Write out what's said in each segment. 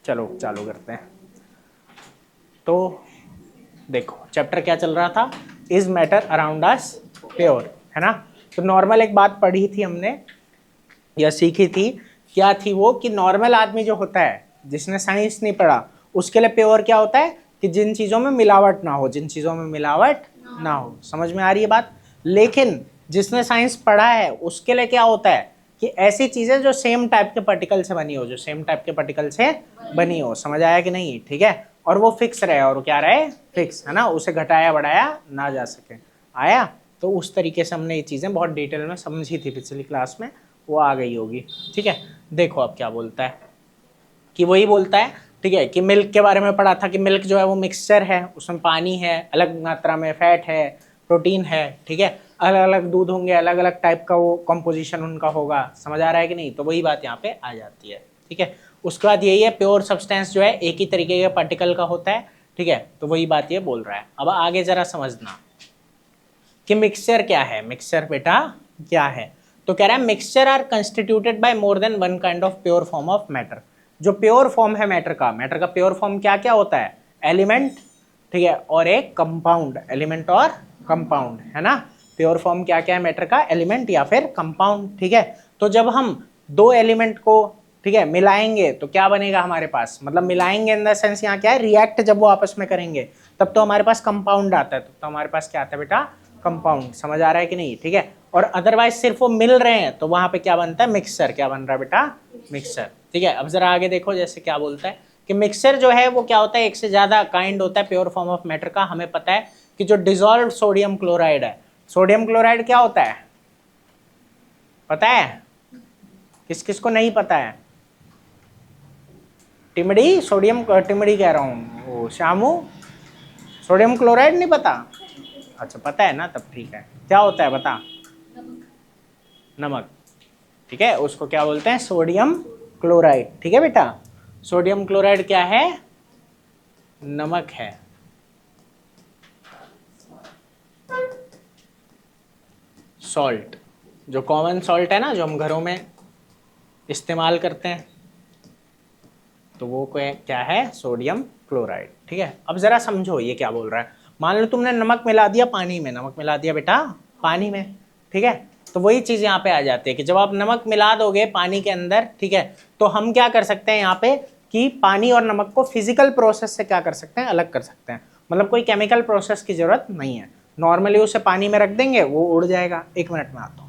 चलो चालू करते हैं। तो देखो चैप्टर क्या चल रहा था, is matter around us pure, है ना। तो नॉर्मल एक बात पढ़ी थी हमने या सीखी थी, क्या थी वो, कि नॉर्मल आदमी जो होता है जिसने साइंस नहीं पढ़ा उसके लिए प्योर क्या होता है कि जिन चीजों में मिलावट ना हो, जिन चीजों में मिलावट ना हो। समझ में आ रही है बात। लेकिन जिसने साइंस पढ़ा है उसके लिए क्या होता है कि ऐसी चीजें जो सेम टाइप के पार्टिकल से बनी हो, जो सेम टाइप के पार्टिकल से बनी हो। समझ आया कि नहीं, ठीक है। और वो फिक्स रहे, और क्या रहे, फिक्स, है ना, उसे घटाया बढ़ाया ना जा सके। आया। तो उस तरीके से हमने ये चीजें बहुत डिटेल में समझी थी पिछली क्लास में, वो आ गई होगी, ठीक है। देखो अब क्या बोलता है, कि वही बोलता है, ठीक है, कि मिल्क के बारे में पढ़ा था कि मिल्क जो है वो मिक्सचर है, उसमें पानी है, अलग मात्रा में फैट है, प्रोटीन है, ठीक है। अलग अलग दूध होंगे, अलग अलग टाइप का वो कंपोजिशन उनका होगा। समझ आ रहा है कि नहीं। तो वही बात यहाँ पे आ जाती है, ठीक है। उसके बाद यही है, प्योर सब्सटेंस जो है एक ही तरीके के पार्टिकल का होता है, ठीक है। तो वही बात ये बोल रहा है। अब आगे जरा समझना कि मिक्सचर क्या है। मिक्सचर बेटा क्या है, तो कह रहा है mixture are constituted by more than one kind of pure form of matter. जो प्योर फॉर्म है मैटर का प्योर फॉर्म क्या क्या होता है, एलिमेंट, ठीक है, और एक कंपाउंड, एलिमेंट और कंपाउंड, है ना। प्योर फॉर्म क्या क्या है मैटर का, एलिमेंट या फिर कंपाउंड, ठीक है। तो जब हम दो एलिमेंट को, ठीक है, मिलाएंगे तो क्या बनेगा हमारे पास, मतलब मिलाएंगे इन द सेंस यहाँ क्या है, रिएक्ट जब वो आपस में करेंगे तब तो हमारे पास कंपाउंड आता है, तो हमारे पास क्या आता है बेटा, कंपाउंड। समझ आ रहा है कि नहीं, ठीक है। और अदरवाइज सिर्फ वो मिल रहे हैं तो वहां पे क्या बनता है, मिक्सचर। क्या बन रहा है बेटा, मिक्सचर, ठीक है। अब जरा आगे देखो, जैसे क्या बोलता है कि मिक्सचर जो है वो क्या होता है, एक से ज्यादा काइंड होता है प्योर फॉर्म ऑफ मैटर का। हमें पता है कि जो डिजोल्व सोडियम क्लोराइड है, सोडियम क्लोराइड क्या होता है, पता है, किस किस को नहीं पता है, टिमड़ी, सोडियम टिमड़ी कह रहा हूँ, श्यामू, सोडियम क्लोराइड नहीं पता, अच्छा पता है ना, तब ठीक है। क्या होता है बता, नमक, ठीक है, उसको क्या बोलते हैं, सोडियम क्लोराइड, ठीक है बेटा। सोडियम क्लोराइड क्या है, नमक है। सॉल्ट, जो कॉमन सॉल्ट है ना, जो हम घरों में इस्तेमाल करते हैं, तो वो क्या है, सोडियम क्लोराइड, ठीक है। अब जरा समझो ये क्या बोल रहा है। मान लो तुमने नमक मिला दिया पानी में, नमक मिला दिया बेटा पानी में, ठीक है। तो वही चीज यहाँ पे आ जाती है कि जब आप नमक मिला दोगे पानी के अंदर, ठीक है, तो हम क्या कर सकते हैं यहाँ पे कि पानी और नमक को फिजिकल प्रोसेस से क्या कर सकते हैं, अलग कर सकते हैं। मतलब कोई केमिकल प्रोसेस की जरूरत नहीं है, नॉर्मली उसे पानी में रख देंगे वो उड़ जाएगा। 1 मिनट में आता हूँ।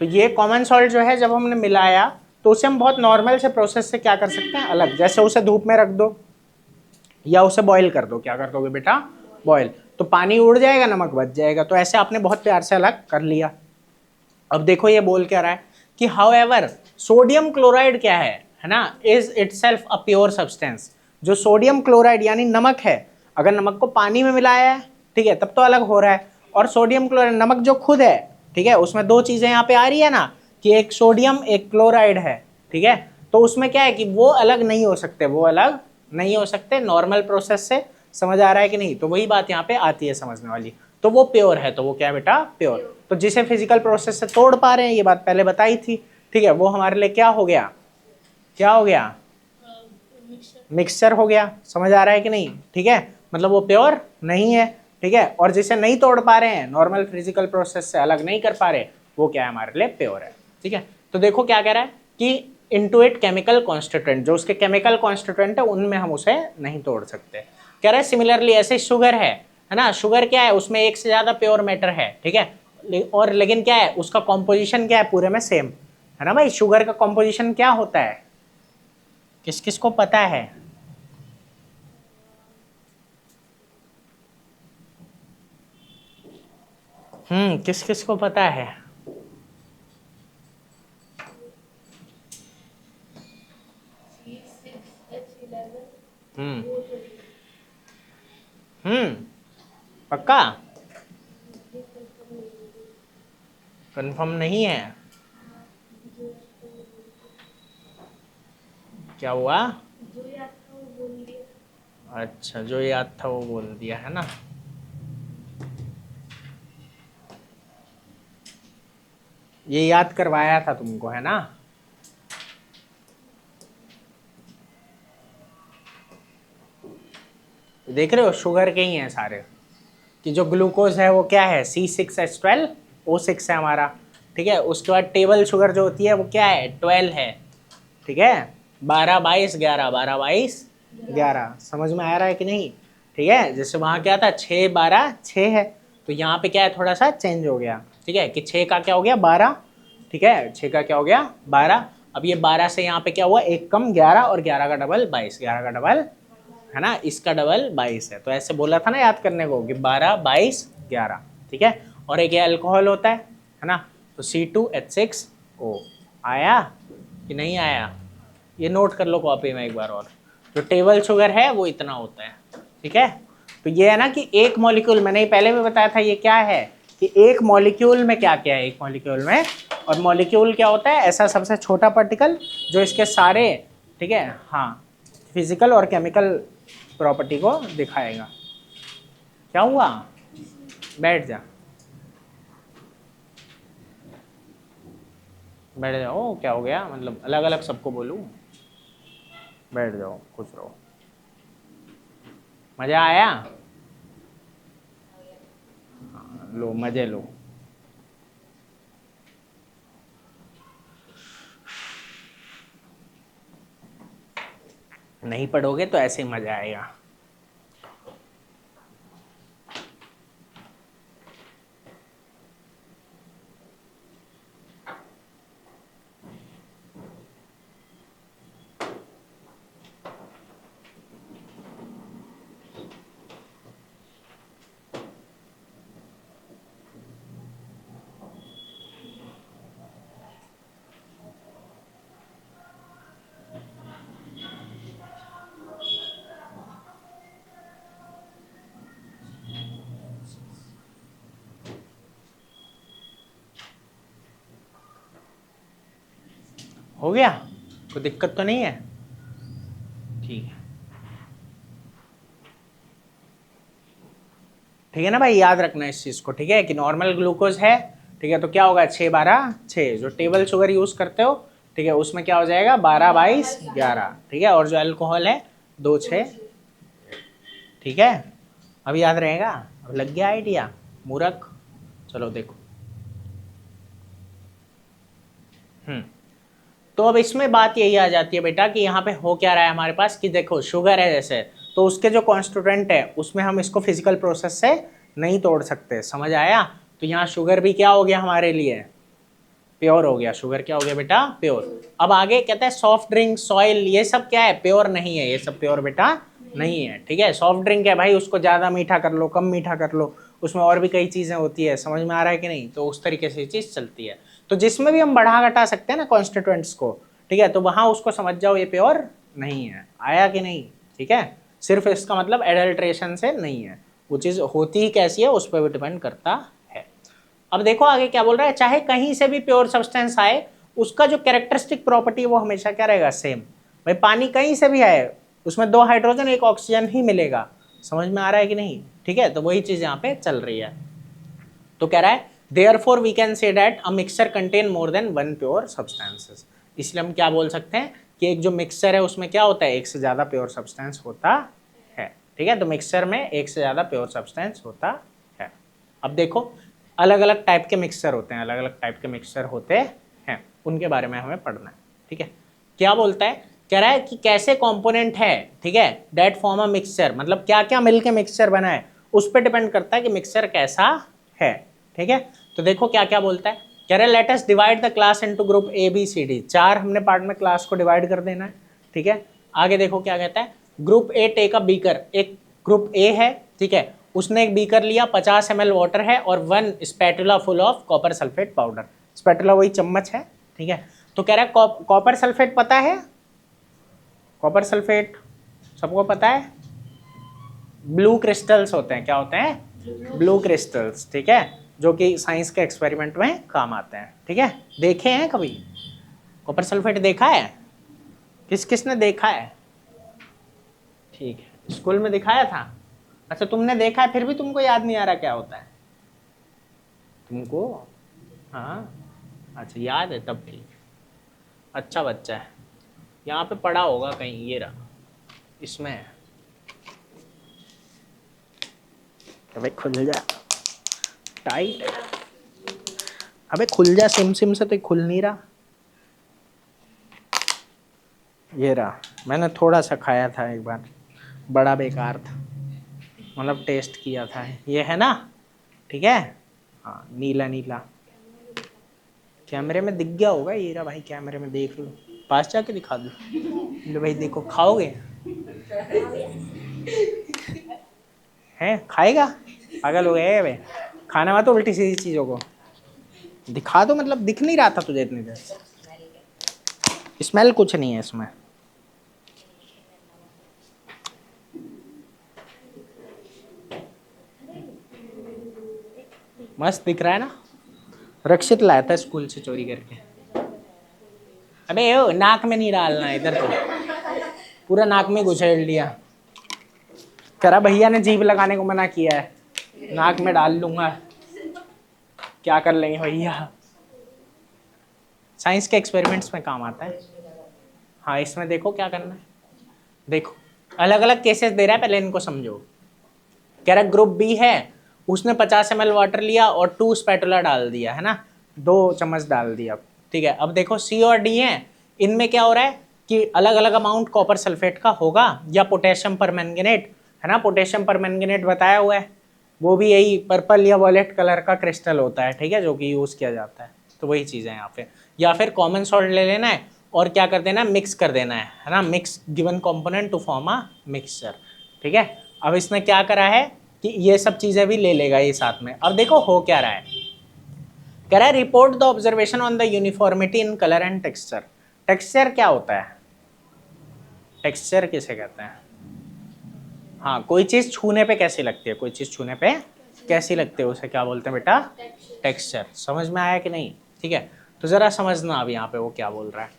तो ये कॉमन सॉल्ट जो है जब हमने मिलाया तो उसे हम बहुत नॉर्मल से प्रोसेस से क्या कर सकते हैं, अलग। जैसे उसे धूप में रख दो या उसे बॉईल कर दो, क्या कर दोगे बेटा, बॉईल, तो पानी उड़ जाएगा, नमक बच जाएगा। तो ऐसे आपने बहुत प्यार से अलग कर लिया। अब देखो ये बोल क्या रहा है कि हाउ एवर सोडियम क्लोराइड क्या है ना, is itself a pure substance. जो सोडियम क्लोराइड यानी नमक है, अगर नमक को पानी में मिलाया है, ठीक है, तब तो अलग हो रहा है। और सोडियम क्लोराइड, नमक जो खुद है, ठीक है, उसमें दो चीजें यहाँ पे आ रही है ना, कि एक सोडियम एक क्लोराइड है, ठीक है। तो उसमें क्या है कि वो अलग नहीं हो सकते, वो अलग नहीं हो सकते नॉर्मल प्रोसेस से। समझ आ रहा है कि नहीं। तो वही बात यहाँ पे आती है समझने वाली। तो वो प्योर है, तो वो क्या है बेटा, प्योर। तो जिसे फिजिकल प्रोसेस से तोड़ पा रहे हैं, ये बात पहले बताई थी, ठीक है, वो हमारे लिए क्या हो गया, क्या हो गया, मिक्सचर हो गया। समझ आ रहा है कि नहीं, ठीक है। मतलब वो प्योर नहीं है, ठीक है। और जिसे नहीं तोड़ पा रहे हैं, नॉर्मल फिजिकल प्रोसेस से अलग नहीं कर पा रहे, वो क्या है, हमारे लिए प्योर है, ठीक है। तो देखो क्या कह रहा है कि इनटू इट केमिकल कॉन्स्टिट्यूएंट, जो उसके केमिकल कॉन्स्टिट्यूएंट है उनमें हम उसे नहीं तोड़ सकते। कह रहा है सिमिलरली ऐसे शुगर है ना, शुगर क्या है, उसमें एक से ज्यादा प्योर मैटर है, ठीक है। और लेकिन क्या है, उसका कॉम्पोजिशन क्या है, पूरे में सेम, है ना भाई। शुगर का कॉम्पोजिशन क्या होता है, किस किस को पता है, किस किस को पता है? पक्का कंफर्म नहीं है? क्या हुआ? अच्छा, जो याद था वो बोल दिया है ना। ये याद करवाया था तुमको, है ना? देख रहे हो, शुगर के ही हैं सारे, कि जो ग्लूकोज है वो क्या है, C6H12O6 है हमारा, ठीक है। उसके बाद टेबल शुगर जो होती है वो क्या है, 12 है, ठीक है। 12 22 11, 12 22 11, समझ में आ रहा है कि नहीं? ठीक है, जैसे वहाँ क्या था 6 12 6 है, तो यहाँ पे क्या है, थोड़ा सा चेंज हो गया, ठीक है, कि 6 का क्या हो गया 12, ठीक है, 6 का क्या हो गया 12। अब ये 12 से यहाँ पे क्या हुआ, एक कम 11, और 11 का डबल 22, 11 का डबल है ना, इसका डबल 22 है। तो ऐसे बोला था ना याद करने को कि 12 22 11, ठीक है। और एक ये अल्कोहल होता है ना, तो C2H6O आया कि नहीं आया? ये नोट कर लो कॉपी में एक बार और, जो टेबल शुगर है वो इतना होता है, ठीक है। तो ये है ना कि एक मॉलिक्यूल, मैंने पहले भी बताया था ये क्या है, कि एक मॉलिक्यूल में क्या क्या है, एक मॉलिक्यूल में, और मॉलिक्यूल क्या होता है, ऐसा सबसे छोटा पार्टिकल जो इसके सारे, ठीक है, हाँ, फिजिकल और केमिकल प्रॉपर्टी को दिखाएगा। क्या हुआ? बैठ जा, बैठ जाओ। क्या हो गया, मतलब अलग अलग सबको बोलूं? बैठ जाओ, खुश रहो। मजा आया? लो मजे लो। नहीं पढ़ोगे तो ऐसे ही मजा आएगा। हो गया? कोई दिक्कत तो नहीं है? ठीक है, ठीक है ना भाई, याद रखना इस चीज को, ठीक है, कि नॉर्मल ग्लूकोज है, ठीक है, तो क्या होगा 6 12 6, जो टेबल शुगर यूज करते हो, ठीक है, उसमें क्या हो जाएगा 12 22 11, ठीक है, और जो अल्कोहल है 2 6, ठीक है। अब याद रहेगा? अब लग गया आइडिया मूर्ख? चलो देखो, तो अब इसमें बात यही आ जाती है बेटा कि यहाँ पे हो क्या रहा है हमारे पास, कि देखो शुगर है जैसे, तो उसके जो कॉन्स्टिट्यूएंट है उसमें हम इसको फिजिकल प्रोसेस से नहीं तोड़ सकते, समझ आया? तो यहाँ शुगर भी क्या हो गया हमारे लिए, प्योर हो गया। शुगर क्या हो गया बेटा, प्योर। अब आगे कहता है सॉफ्ट ड्रिंक, सॉइल, ये सब क्या है, प्योर नहीं है, ये सब प्योर बेटा नहीं है, ठीक है। सॉफ्ट ड्रिंक है भाई, उसको ज़्यादा मीठा कर लो, कम मीठा कर लो, उसमें और भी कई चीज़ें होती है, समझ में आ रहा है कि नहीं? तो उस तरीके से चीज़ चलती है। तो जिसमें भी हम बढ़ा घटा सकते हैं ना कॉन्स्टिट्यूएंट्स को, ठीक है, तो वहाँ उसको समझ जाओ ये प्योर नहीं है। आया कि नहीं? ठीक है, सिर्फ इसका मतलब एडल्ट्रेशन से नहीं है, वो चीज़ होती ही कैसी है उस पर भी डिपेंड करता है। अब देखो आगे क्या बोल रहा है, चाहे कहीं से भी प्योर सब्सटेंस आए, उसका जो कैरेक्टरिस्टिक प्रॉपर्टी वो हमेशा क्या रहेगा, सेम। भाई पानी कहीं से भी आए, उसमें 2 हाइड्रोजन 1 ऑक्सीजन ही मिलेगा, समझ में आ रहा है कि नहीं? ठीक है, तो वही चीज़ यहाँ पे चल रही है। तो कह रहा है therefore we can say that a mixture contain more than one pure substances। इसलिए हम क्या बोल सकते हैं कि एक जो मिक्सचर है उसमें क्या होता है, एक से ज़्यादा प्योर सब्सटेंस होता है, ठीक है। तो मिक्सचर में एक से ज़्यादा प्योर सब्सटेंस होता है। अब देखो अलग अलग टाइप के मिक्सचर होते हैं, अलग अलग टाइप के मिक्सचर होते हैं, उनके बारे में हमें पढ़ना है, ठीक है। क्या बोलता है, कह रहा है कि कैसे कंपोनेंट है, ठीक है, दैट फॉर्म अ मिक्सचर, मतलब क्या क्या मिलके मिक्सचर बना है, उस पर डिपेंड करता है कि मिक्सचर कैसा है, ठीक है। तो देखो क्या क्या बोलता है, कह रहे let us divide the class into group A B C D, 4 हमने पार्ट में क्लास को डिवाइड कर देना है, ठीक है। आगे देखो क्या कहता है, group A take a beaker, एक ग्रुप ए है, ठीक है, उसने एक बीकर लिया, 50 ml वाटर है और 1 spatula full of copper sulphate powder. Spatula वही चम्मच है, ठीक है। तो कह रहा है कॉपर सल्फेट पता है, कॉपर सल्फेट सबको पता है, ब्लू क्रिस्टल्स होते हैं, क्या होते हैं, ब्लू क्रिस्टल्स, ठीक है, जो कि साइंस के एक्सपेरिमेंट में काम आते हैं, ठीक है। देखे हैं कभी कॉपर सल्फेट, देखा है, किस किसने देखा है, ठीक है, स्कूल में दिखाया था। अच्छा तुमने देखा है फिर भी तुमको याद नहीं आ रहा क्या होता है तुमको, हाँ अच्छा याद है तब ठीक, अच्छा बच्चा है। यहाँ पे पड़ा होगा कहीं, ये रहा, इसमें है। अबे खुल जा, टाइट है, अबे खुल जा, सिम सिम से तो खुल नहीं रहा। ये रहा, मैंने थोड़ा सा खाया था एक बार, बड़ा बेकार था, मतलब टेस्ट किया था। ये है ना, ठीक है, हाँ नीला नीला, कैमरे में दिख गया होगा, ये रहा भाई, कैमरे में देख लो, पास जाके दिखा दो, लो भाई देखो, खाओगे हैं, खाएगा, पागल हो गए भाई, खाना मत तो उल्टी सीधी चीज़ों को दिखा दो, मतलब दिख नहीं रहा था तुझे इतनी देर, स्मेल कुछ नहीं है इसमें। मस्त दिख रहा है ना, रक्षित लाया था स्कूल से चोरी करके। अबे ओ नाक में नहीं डालना, इधर तो पूरा नाक में घुसेड़ लिया। कह रहा भैया ने जीभ लगाने को मना किया है, नाक में डाल लूंगा, क्या कर लेंगे भैया। साइंस के एक्सपेरिमेंट्स में काम आता है। हाँ इसमें देखो क्या करना है, देखो अलग अलग केसेस दे रहा है, पहले इनको समझो। कह रहा ग्रुप बी है, उसने 50 ml वाटर लिया और 2 स्पैटुला डाल दिया, है ना, 2 चम्मच डाल दिया, ठीक है। अब देखो सी और डी है, इनमें क्या हो रहा है कि अलग अलग अमाउंट कॉपर सल्फेट का होगा या पोटेशियम परमैंगनेट, है ना, पोटेशियम परमैंगनेट बताया हुआ है, वो भी यही पर्पल या वॉयलेट कलर का क्रिस्टल होता है, ठीक है, जो कि यूज़ किया जाता है। तो वही चीज़ है यहाँ पे, या फिर कॉमन सॉल्ट ले लेना है और क्या कर देना है, मिक्स कर देना है ना, mix given component to form a mixture, ठीक है। अब इसने क्या करा है कि ये सब चीज़ें भी ले लेगा ये साथ में। अब देखो हो क्या रहा है, कह रहा है report the observation on the uniformity in colour and texture. Texture क्या होता है, टेक्सचर किसे कहते हैं, हाँ कोई चीज़ छूने पे कैसी लगती है, कोई चीज़ छूने पे कैसी लगती है उसे क्या बोलते हैं बेटा, टेक्सचर। समझ में आया कि नहीं, ठीक है। तो ज़रा समझना अब यहाँ पे वो क्या बोल रहा है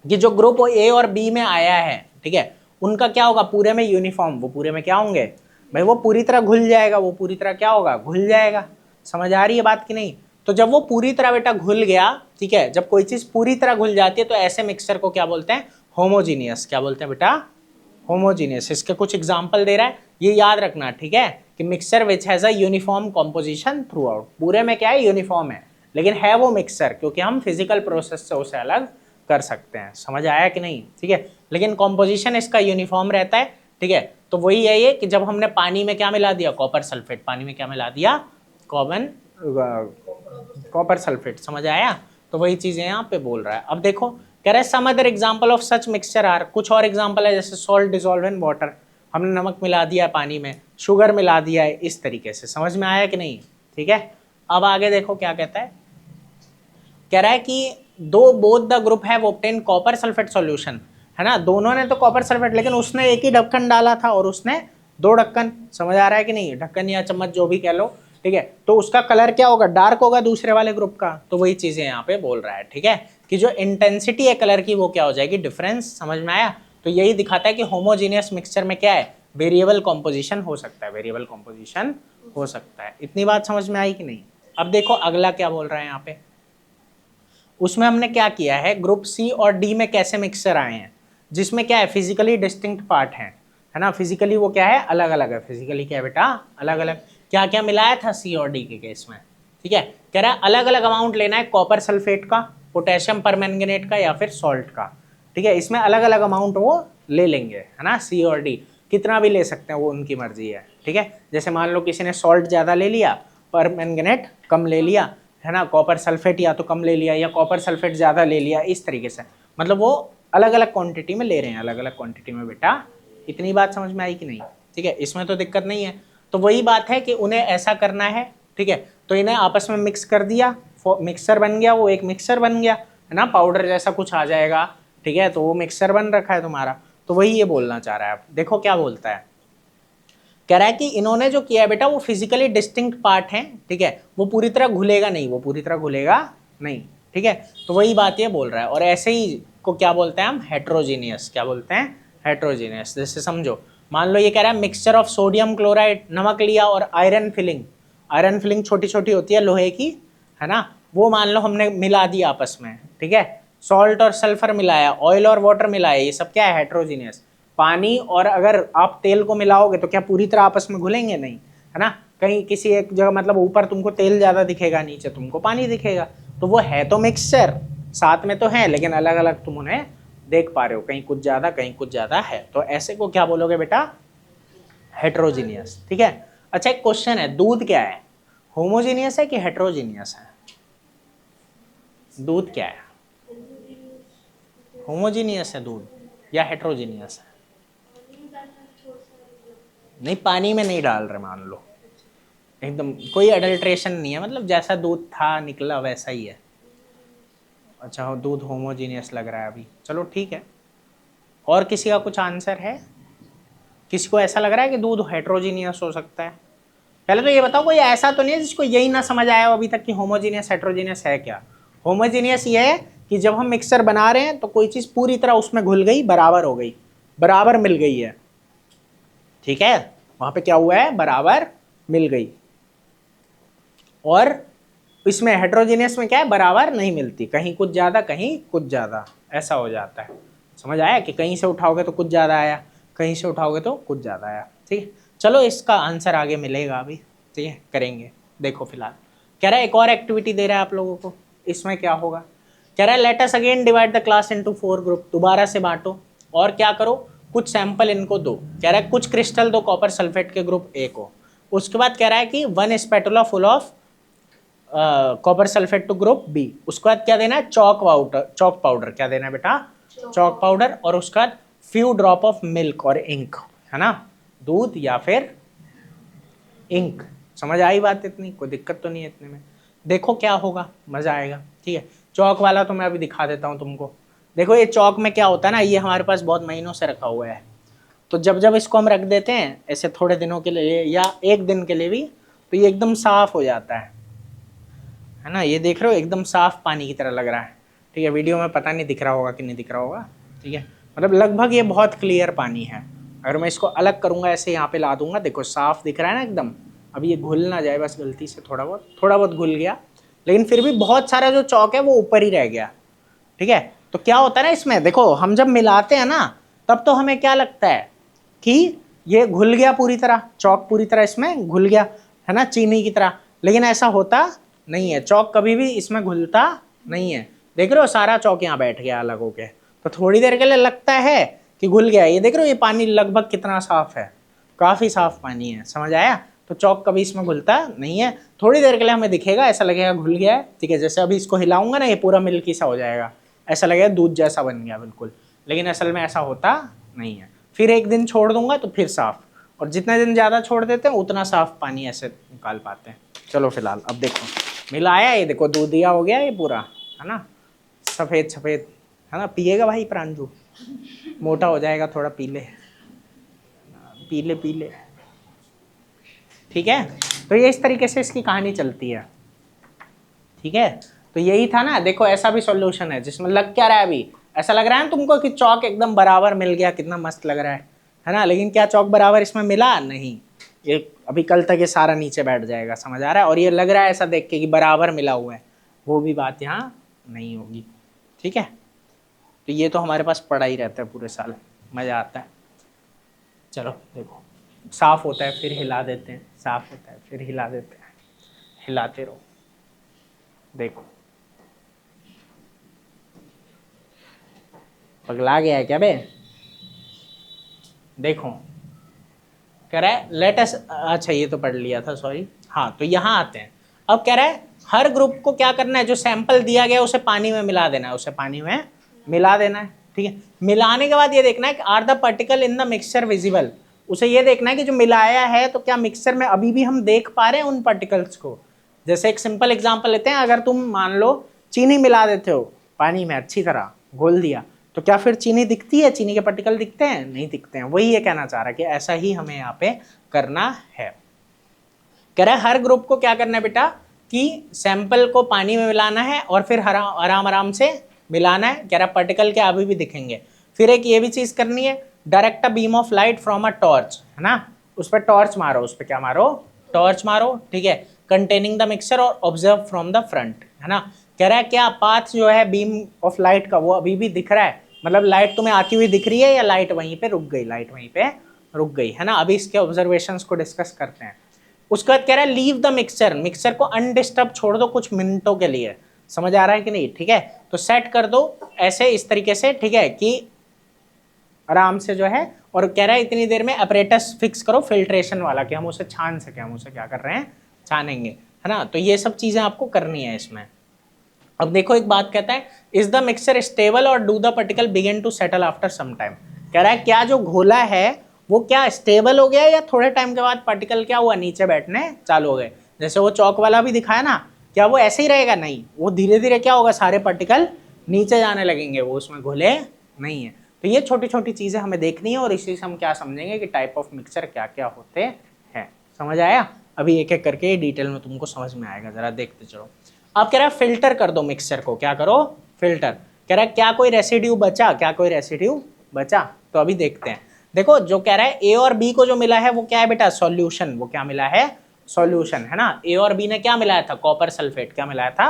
कि जो ग्रुप ए और बी में आया है, ठीक है, उनका क्या होगा, पूरे में यूनिफॉर्म, वो पूरे में क्या होंगे भाई, वो पूरी तरह घुल जाएगा, वो पूरी तरह क्या होगा, घुल जाएगा। समझ आ रही है बात कि नहीं। तो जब वो पूरी तरह बेटा घुल गया, ठीक है, जब कोई चीज़ पूरी तरह घुल जाती है तो ऐसे मिक्सचर को क्या बोलते हैं, होमोजीनियस। क्या बोलते हैं बेटा, होमोजीनियस। इसके कुछ एग्जाम्पल दे रहा है, ये याद रखना, ठीक है, कि mixture which has a uniform composition through out, पूरे में क्या है, यूनिफॉर्म है, लेकिन है वो मिक्सचर, क्योंकि हम फिजिकल प्रोसेस से उसे अलग कर सकते हैं। समझ आया कि नहीं, ठीक है, लेकिन कॉम्पोजिशन इसका यूनिफॉर्म रहता है, ठीक है। तो वही है ये कि जब हमने पानी में क्या मिला दिया, कॉपर सल्फेट, पानी में क्या मिला दिया, कॉपर सल्फेट। समझ आया, तो वही चीज़ें यहाँ पे बोल रहा है। अब देखो कह रहा है some other example of such mixture are, कुछ और एग्जाम्पल है, जैसे सॉल्ट डिजॉल्व इन वाटर, हमने नमक मिला दिया है पानी में, शुगर मिला दिया है, इस तरीके से। समझ में आया कि नहीं, ठीक है। अब आगे देखो क्या कहता है, कह रहा है कि दो both the group have obtain copper sulphate solution, है ना, दोनों ने तो कॉपर सल्फेट, लेकिन उसने एक ही ढक्कन डाला था और उसने 2 ढक्कन। समझ आ रहा है कि नहीं, ढक्कन या चम्मच जो भी कह लो, ठीक है। तो उसका कलर क्या होगा, डार्क होगा दूसरे वाले ग्रुप का। तो वही चीजें यहाँ पे बोल रहा है, ठीक है, कि जो इंटेंसिटी है कलर की वो क्या हो जाएगी, डिफरेंस। समझ में आया। तो यही दिखाता है कि होमोजीनियस मिक्सचर में क्या है, वेरिएबल कॉम्पोजिशन हो सकता है, वेरिएबल कॉम्पोजिशन हो सकता है। इतनी बात समझ में आई कि नहीं। अब देखो अगला क्या बोल रहा है यहाँ पे, उसमें हमने क्या किया है, ग्रुप सी और डी में कैसे मिक्सचर आए हैं, जिसमें क्या है, फिजिकली डिस्टिंक्ट पार्ट है ना, फिजिकली वो क्या है, अलग अलग है, फिजिकली क्या है बेटा, अलग अलग। क्या क्या मिलाया था सी और डी के केस में, ठीक है। कह रहा है अलग अलग अमाउंट लेना है कॉपर सल्फेट का, पोटेशियम परमैंगनेट का या फिर सॉल्ट का, ठीक है। इसमें अलग अलग अमाउंट वो ले लेंगे, है ना, सी और डी, कितना भी ले सकते हैं, वो उनकी मर्जी है, ठीक है। जैसे मान लो किसी ने सॉल्ट ज़्यादा ले लिया, परमैंगनेट कम ले लिया, है ना, कॉपर सल्फेट या तो कम ले लिया या कॉपर सल्फेट ज़्यादा ले लिया, इस तरीके से। मतलब वो अलग अलग क्वांटिटी में ले रहे हैं, अलग अलग क्वांटिटी में बेटा। इतनी बात समझ में आई कि नहीं, ठीक है। इसमें तो दिक्कत नहीं है। तो वही बात है कि उन्हें ऐसा करना है, ठीक है, तो इन्हें आपस में मिक्स कर दिया, मिक्सर बन गया, वो एक मिक्सर बन गया है ना, पाउडर जैसा कुछ आ जाएगा, ठीक है, तो वो मिक्सर बन रखा है तुम्हारा। तो वही ये बोलना चाह रहा है। अब देखो क्या बोलता है, कह रहा है कि इन्होंने जो किया है बेटा वो फिजिकली डिस्टिंक्ट पार्ट है, ठीक है, वो पूरी तरह घुलेगा नहीं, वो पूरी तरह घुलेगा नहीं, ठीक है, तो वही बात ये बोल रहा है। और ऐसे ही को क्या बोलते हैं हम, हेट्रोजीनियस, क्या बोलते हैं, हेट्रोजीनियस। जैसे समझो, मान लो ये कह रहा है मिक्सचर ऑफ सोडियम क्लोराइड, नमक लिया, और आयरन फिलिंग, आयरन फिलिंग छोटी छोटी होती है लोहे की, है ना, वो मान लो हमने मिला दी आपस में, ठीक है, सॉल्ट और सल्फर मिलाया, ऑयल और वाटर मिलाया, ये सब क्या है, हेट्रोजीनियस। पानी और अगर आप तेल को मिलाओगे तो क्या पूरी तरह आपस में घुलेंगे, नहीं, है ना, कहीं किसी एक जगह मतलब ऊपर तुमको तेल ज्यादा दिखेगा, नीचे तुमको पानी दिखेगा, तो वो है तो मिक्सचर, साथ में तो है लेकिन अलग अलग तुम उन्हें देख पा रहे हो, कहीं कुछ ज्यादा है, तो ऐसे को क्या बोलोगे बेटा, हेट्रोजीनियस, ठीक है। अच्छा एक क्वेश्चन है, दूध क्या है, होमोजीनियस है कि हेट्रोजीनियस है, दूध क्या है, होमोजीनियस है दूध या हेट्रोजीनियस है, नहीं पानी में नहीं डाल रहे, मान लो एकदम कोई अडल्ट्रेशन नहीं है, मतलब जैसा दूध था निकला वैसा ही है। अच्छा दूध होमोजीनियस लग रहा है अभी, चलो ठीक है। और किसी का कुछ आंसर है, किसी को ऐसा लग रहा है कि दूध हेट्रोजीनियस हो सकता है? पहले तो ये बताओ कोई ऐसा तो नहीं है जिसको यही ना समझ आया हो अभी तक कि होमोजीनियस हेट्रोजीनियस है क्या। होमोजीनियस ये है कि जब हम मिक्सर बना रहे हैं तो कोई चीज़ पूरी तरह उसमें घुल गई, बराबर हो गई, बराबर मिल गई है, ठीक है, वहां पे क्या हुआ है, बराबर मिल गई। और इसमें हेट्रोजीनियस में क्या है, बराबर नहीं मिलती, कहीं कुछ ज़्यादा कहीं कुछ ज़्यादा, ऐसा हो जाता है। समझ आया कि कहीं से उठाओगे तो कुछ ज़्यादा आया, कहीं से उठाओगे तो कुछ ज़्यादा आया, ठीक है। चलो इसका आंसर आगे मिलेगा अभी, ठीक है, करेंगे। देखो फिलहाल कह रहा है एक और एक्टिविटी दे रहा है आप लोगों को, इसमें क्या होगा, कह रहा है let us again divide the class into 4 group, दोबारा से बांटो और क्या करो, कुछ सैंपल इनको दो। कह रहा है कुछ क्रिस्टल दो कॉपर सल्फेट के ग्रुप ए को। उसके बाद कह रहा है कि 1 spatula full of copper sulphate to group B. उसके बाद क्या देना है, चॉक पाउडर क्या देना है बेटा, चॉक पाउडर, और उसके बाद फ्यू ड्रॉप ऑफ मिल्क और इंक, है ना, दूध या फिर इंक। समझ आई बात, इतनी कोई दिक्कत तो नहीं है इतने में। देखो क्या होगा, मजा आएगा, ठीक है। चौक वाला तो मैं अभी दिखा देता हूँ तुमको। देखो ये चौक में क्या होता है ना, ये हमारे पास बहुत महीनों से रखा हुआ है, तो जब जब इसको हम रख देते हैं ऐसे थोड़े दिनों के लिए या एक दिन के लिए भी, तो ये एकदम साफ हो जाता है ना, ये देख रहे हो एकदम साफ पानी की तरह लग रहा है, ठीक है। वीडियो में पता नहीं दिख रहा होगा कि नहीं दिख रहा होगा, ठीक है, मतलब लगभग ये बहुत क्लियर पानी है। अगर मैं इसको अलग करूँगा, ऐसे यहाँ पे ला दूंगा, देखो साफ दिख रहा है ना एकदम। अभी ये घुल ना जाए बस गलती से, थोड़ा बहुत घुल गया, लेकिन फिर भी बहुत सारा जो चौक है वो ऊपर ही रह गया, ठीक है। तो क्या होता है ना इसमें, देखो हम जब मिलाते हैं ना तब तो हमें क्या लगता है कि ये घुल गया पूरी तरह, चौक पूरी तरह इसमें घुल गया, है ना, चीनी की तरह, लेकिन ऐसा होता नहीं है, चौक कभी भी इसमें घुलता नहीं है। देख रहे हो सारा चौक यहाँ बैठ गया अलग होके, तो थोड़ी देर के लिए लगता है कि घुल गया। ये देख रहे हो ये पानी लगभग कितना साफ है, काफी साफ पानी है, समझ आया। तो चौक कभी इसमें घुलता नहीं है, थोड़ी देर के लिए हमें दिखेगा, ऐसा लगेगा घुल गया है, ठीक है। जैसे अभी इसको हिलाऊंगा ना, ये पूरा मिल्की सा हो जाएगा, ऐसा लगेगा दूध जैसा बन गया बिल्कुल, लेकिन असल में ऐसा होता नहीं है। फिर एक दिन छोड़ दूंगा तो फिर साफ, और जितने दिन ज़्यादा छोड़ देते हैं उतना साफ पानी ऐसे निकाल पाते हैं। चलो फिलहाल अब देखो मिलाया, ये देखो दूध दिया हो गया ये पूरा, है ना, सफ़ेद सफ़ेद, है ना। पिएगा भाई प्रांजू, मोटा हो जाएगा थोड़ा, पीले पीले पीले, ठीक है। तो ये इस तरीके से इसकी कहानी चलती है, ठीक है। तो यही था ना, देखो ऐसा भी सॉल्यूशन है जिसमें लग क्या रहा है, अभी ऐसा लग रहा है ना तुमको कि चौक एकदम बराबर मिल गया, कितना मस्त लग रहा है ना, लेकिन क्या चौक बराबर इसमें मिला नहीं, ये अभी कल तक ये सारा नीचे बैठ जाएगा, समझ आ रहा है। और ये लग रहा है ऐसा देख के कि बराबर मिला हुआ है, वो भी बात यहाँ नहीं होगी, ठीक है। तो ये तो हमारे पास पड़ा ही रहता है पूरे साल, मज़ा आता है। चलो देखो साफ होता है फिर हिला देते हैं, साफ होता है फिर हिला देते हैं, हिलाते रहो। देखो पगला गया है क्या बे, देखो कह रहा है लेट अस, अच्छा ये तो पढ़ लिया था सॉरी, हाँ। तो यहाँ आते हैं, अब कह रहा है हर ग्रुप को क्या करना है, जो सैंपल दिया गया उसे पानी में मिला देना है, उसे पानी में मिला देना है, ठीक है। मिलाने के बाद ये देखना है कि are the particle in the mixture visible, उसे ये देखना है कि जो मिलाया है तो क्या मिक्सचर में अभी भी हम देख पा रहे हैं उन पार्टिकल्स को। जैसे एक सिंपल एग्जांपल लेते हैं, अगर तुम मान लो चीनी मिला देते हो पानी में, अच्छी तरह घोल दिया, तो क्या फिर चीनी दिखती है, चीनी के पार्टिकल दिखते हैं? नहीं दिखते हैं। वही ये कहना चाह रहा है कि ऐसा ही हमें यहाँ पे करना है। कह रहा है हर ग्रुप को क्या करना है बेटा कि सैंपल को पानी में मिलाना है और फिर आराम आराम से मिलाना है। कह रहा है पार्टिकल के अभी भी दिखेंगे। फिर एक ये भी चीज करनी है, direct a beam of light from a torch, है ना, उस पर टॉर्च मारो, उस पर क्या मारो, टॉर्च मारो, ठीक है, कंटेनिंग द मिक्सचर और ऑब्जर्व फ्रॉम द फ्रंट, है ना। कह रहा है क्या पाथ जो है बीम ऑफ लाइट का वो अभी भी दिख रहा है, मतलब लाइट तुम्हें आती हुई दिख रही है या लाइट वहीं पे रुक गई, लाइट वहीं पे रुक गई, है ना। अभी इसके ऑब्जर्वेशंस को डिस्कस करते हैं। उसके बाद कह रहा है लीव द मिक्सचर, मिक्सचर को अनडिस्टर्ब छोड़ दो कुछ मिनटों के लिए। समझ आ रहा है कि नहीं? ठीक है, तो सेट कर दो ऐसे इस तरीके से, ठीक है, कि आराम से जो है। और कह रहा है इतनी देर में अपरेटस फिक्स करो फिल्ट्रेशन वाला, कि हम उसे छान सके, हम उसे क्या कर रहे हैं, छानेंगे, है ना। तो ये सब चीजें आपको करनी है इसमें। अब देखो एक बात कहता है, इज द मिक्सचर स्टेबल और do the particle begin to settle after some time. कह रहा है क्या जो घोला है वो क्या स्टेबल हो गया या थोड़े टाइम के बाद पार्टिकल क्या हुआ, नीचे बैठने चालू हो गए। जैसे वो चौक वाला भी दिखाया ना, क्या वो ऐसे ही रहेगा? नहीं, वो धीरे धीरे क्या होगा, सारे पार्टिकल नीचे जाने लगेंगे, वो उसमें घुले नहीं है। तो ये छोटी छोटी चीजें हमें देखनी है और इसी से हम क्या समझेंगे कि टाइप ऑफ मिक्सचर क्या क्या होते हैं। समझ आया? अभी एक एक करके डिटेल में तुमको समझ में आएगा, जरा देखते चलो। अब कह रहा है फिल्टर कर दो मिक्सचर को, क्या करो, फिल्टर। कह रहा है क्या कोई रेसिड्यू बचा, क्या कोई रेसिड्यू बचा? तो अभी देखते हैं। देखो जो कह रहा है ए और बी को जो मिला है वो क्या है बेटा, सॉल्यूशन। वो क्या मिला है, सॉल्यूशन, है ना। ए और बी ने क्या मिलाया था, कॉपर सल्फेट। क्या मिलाया था,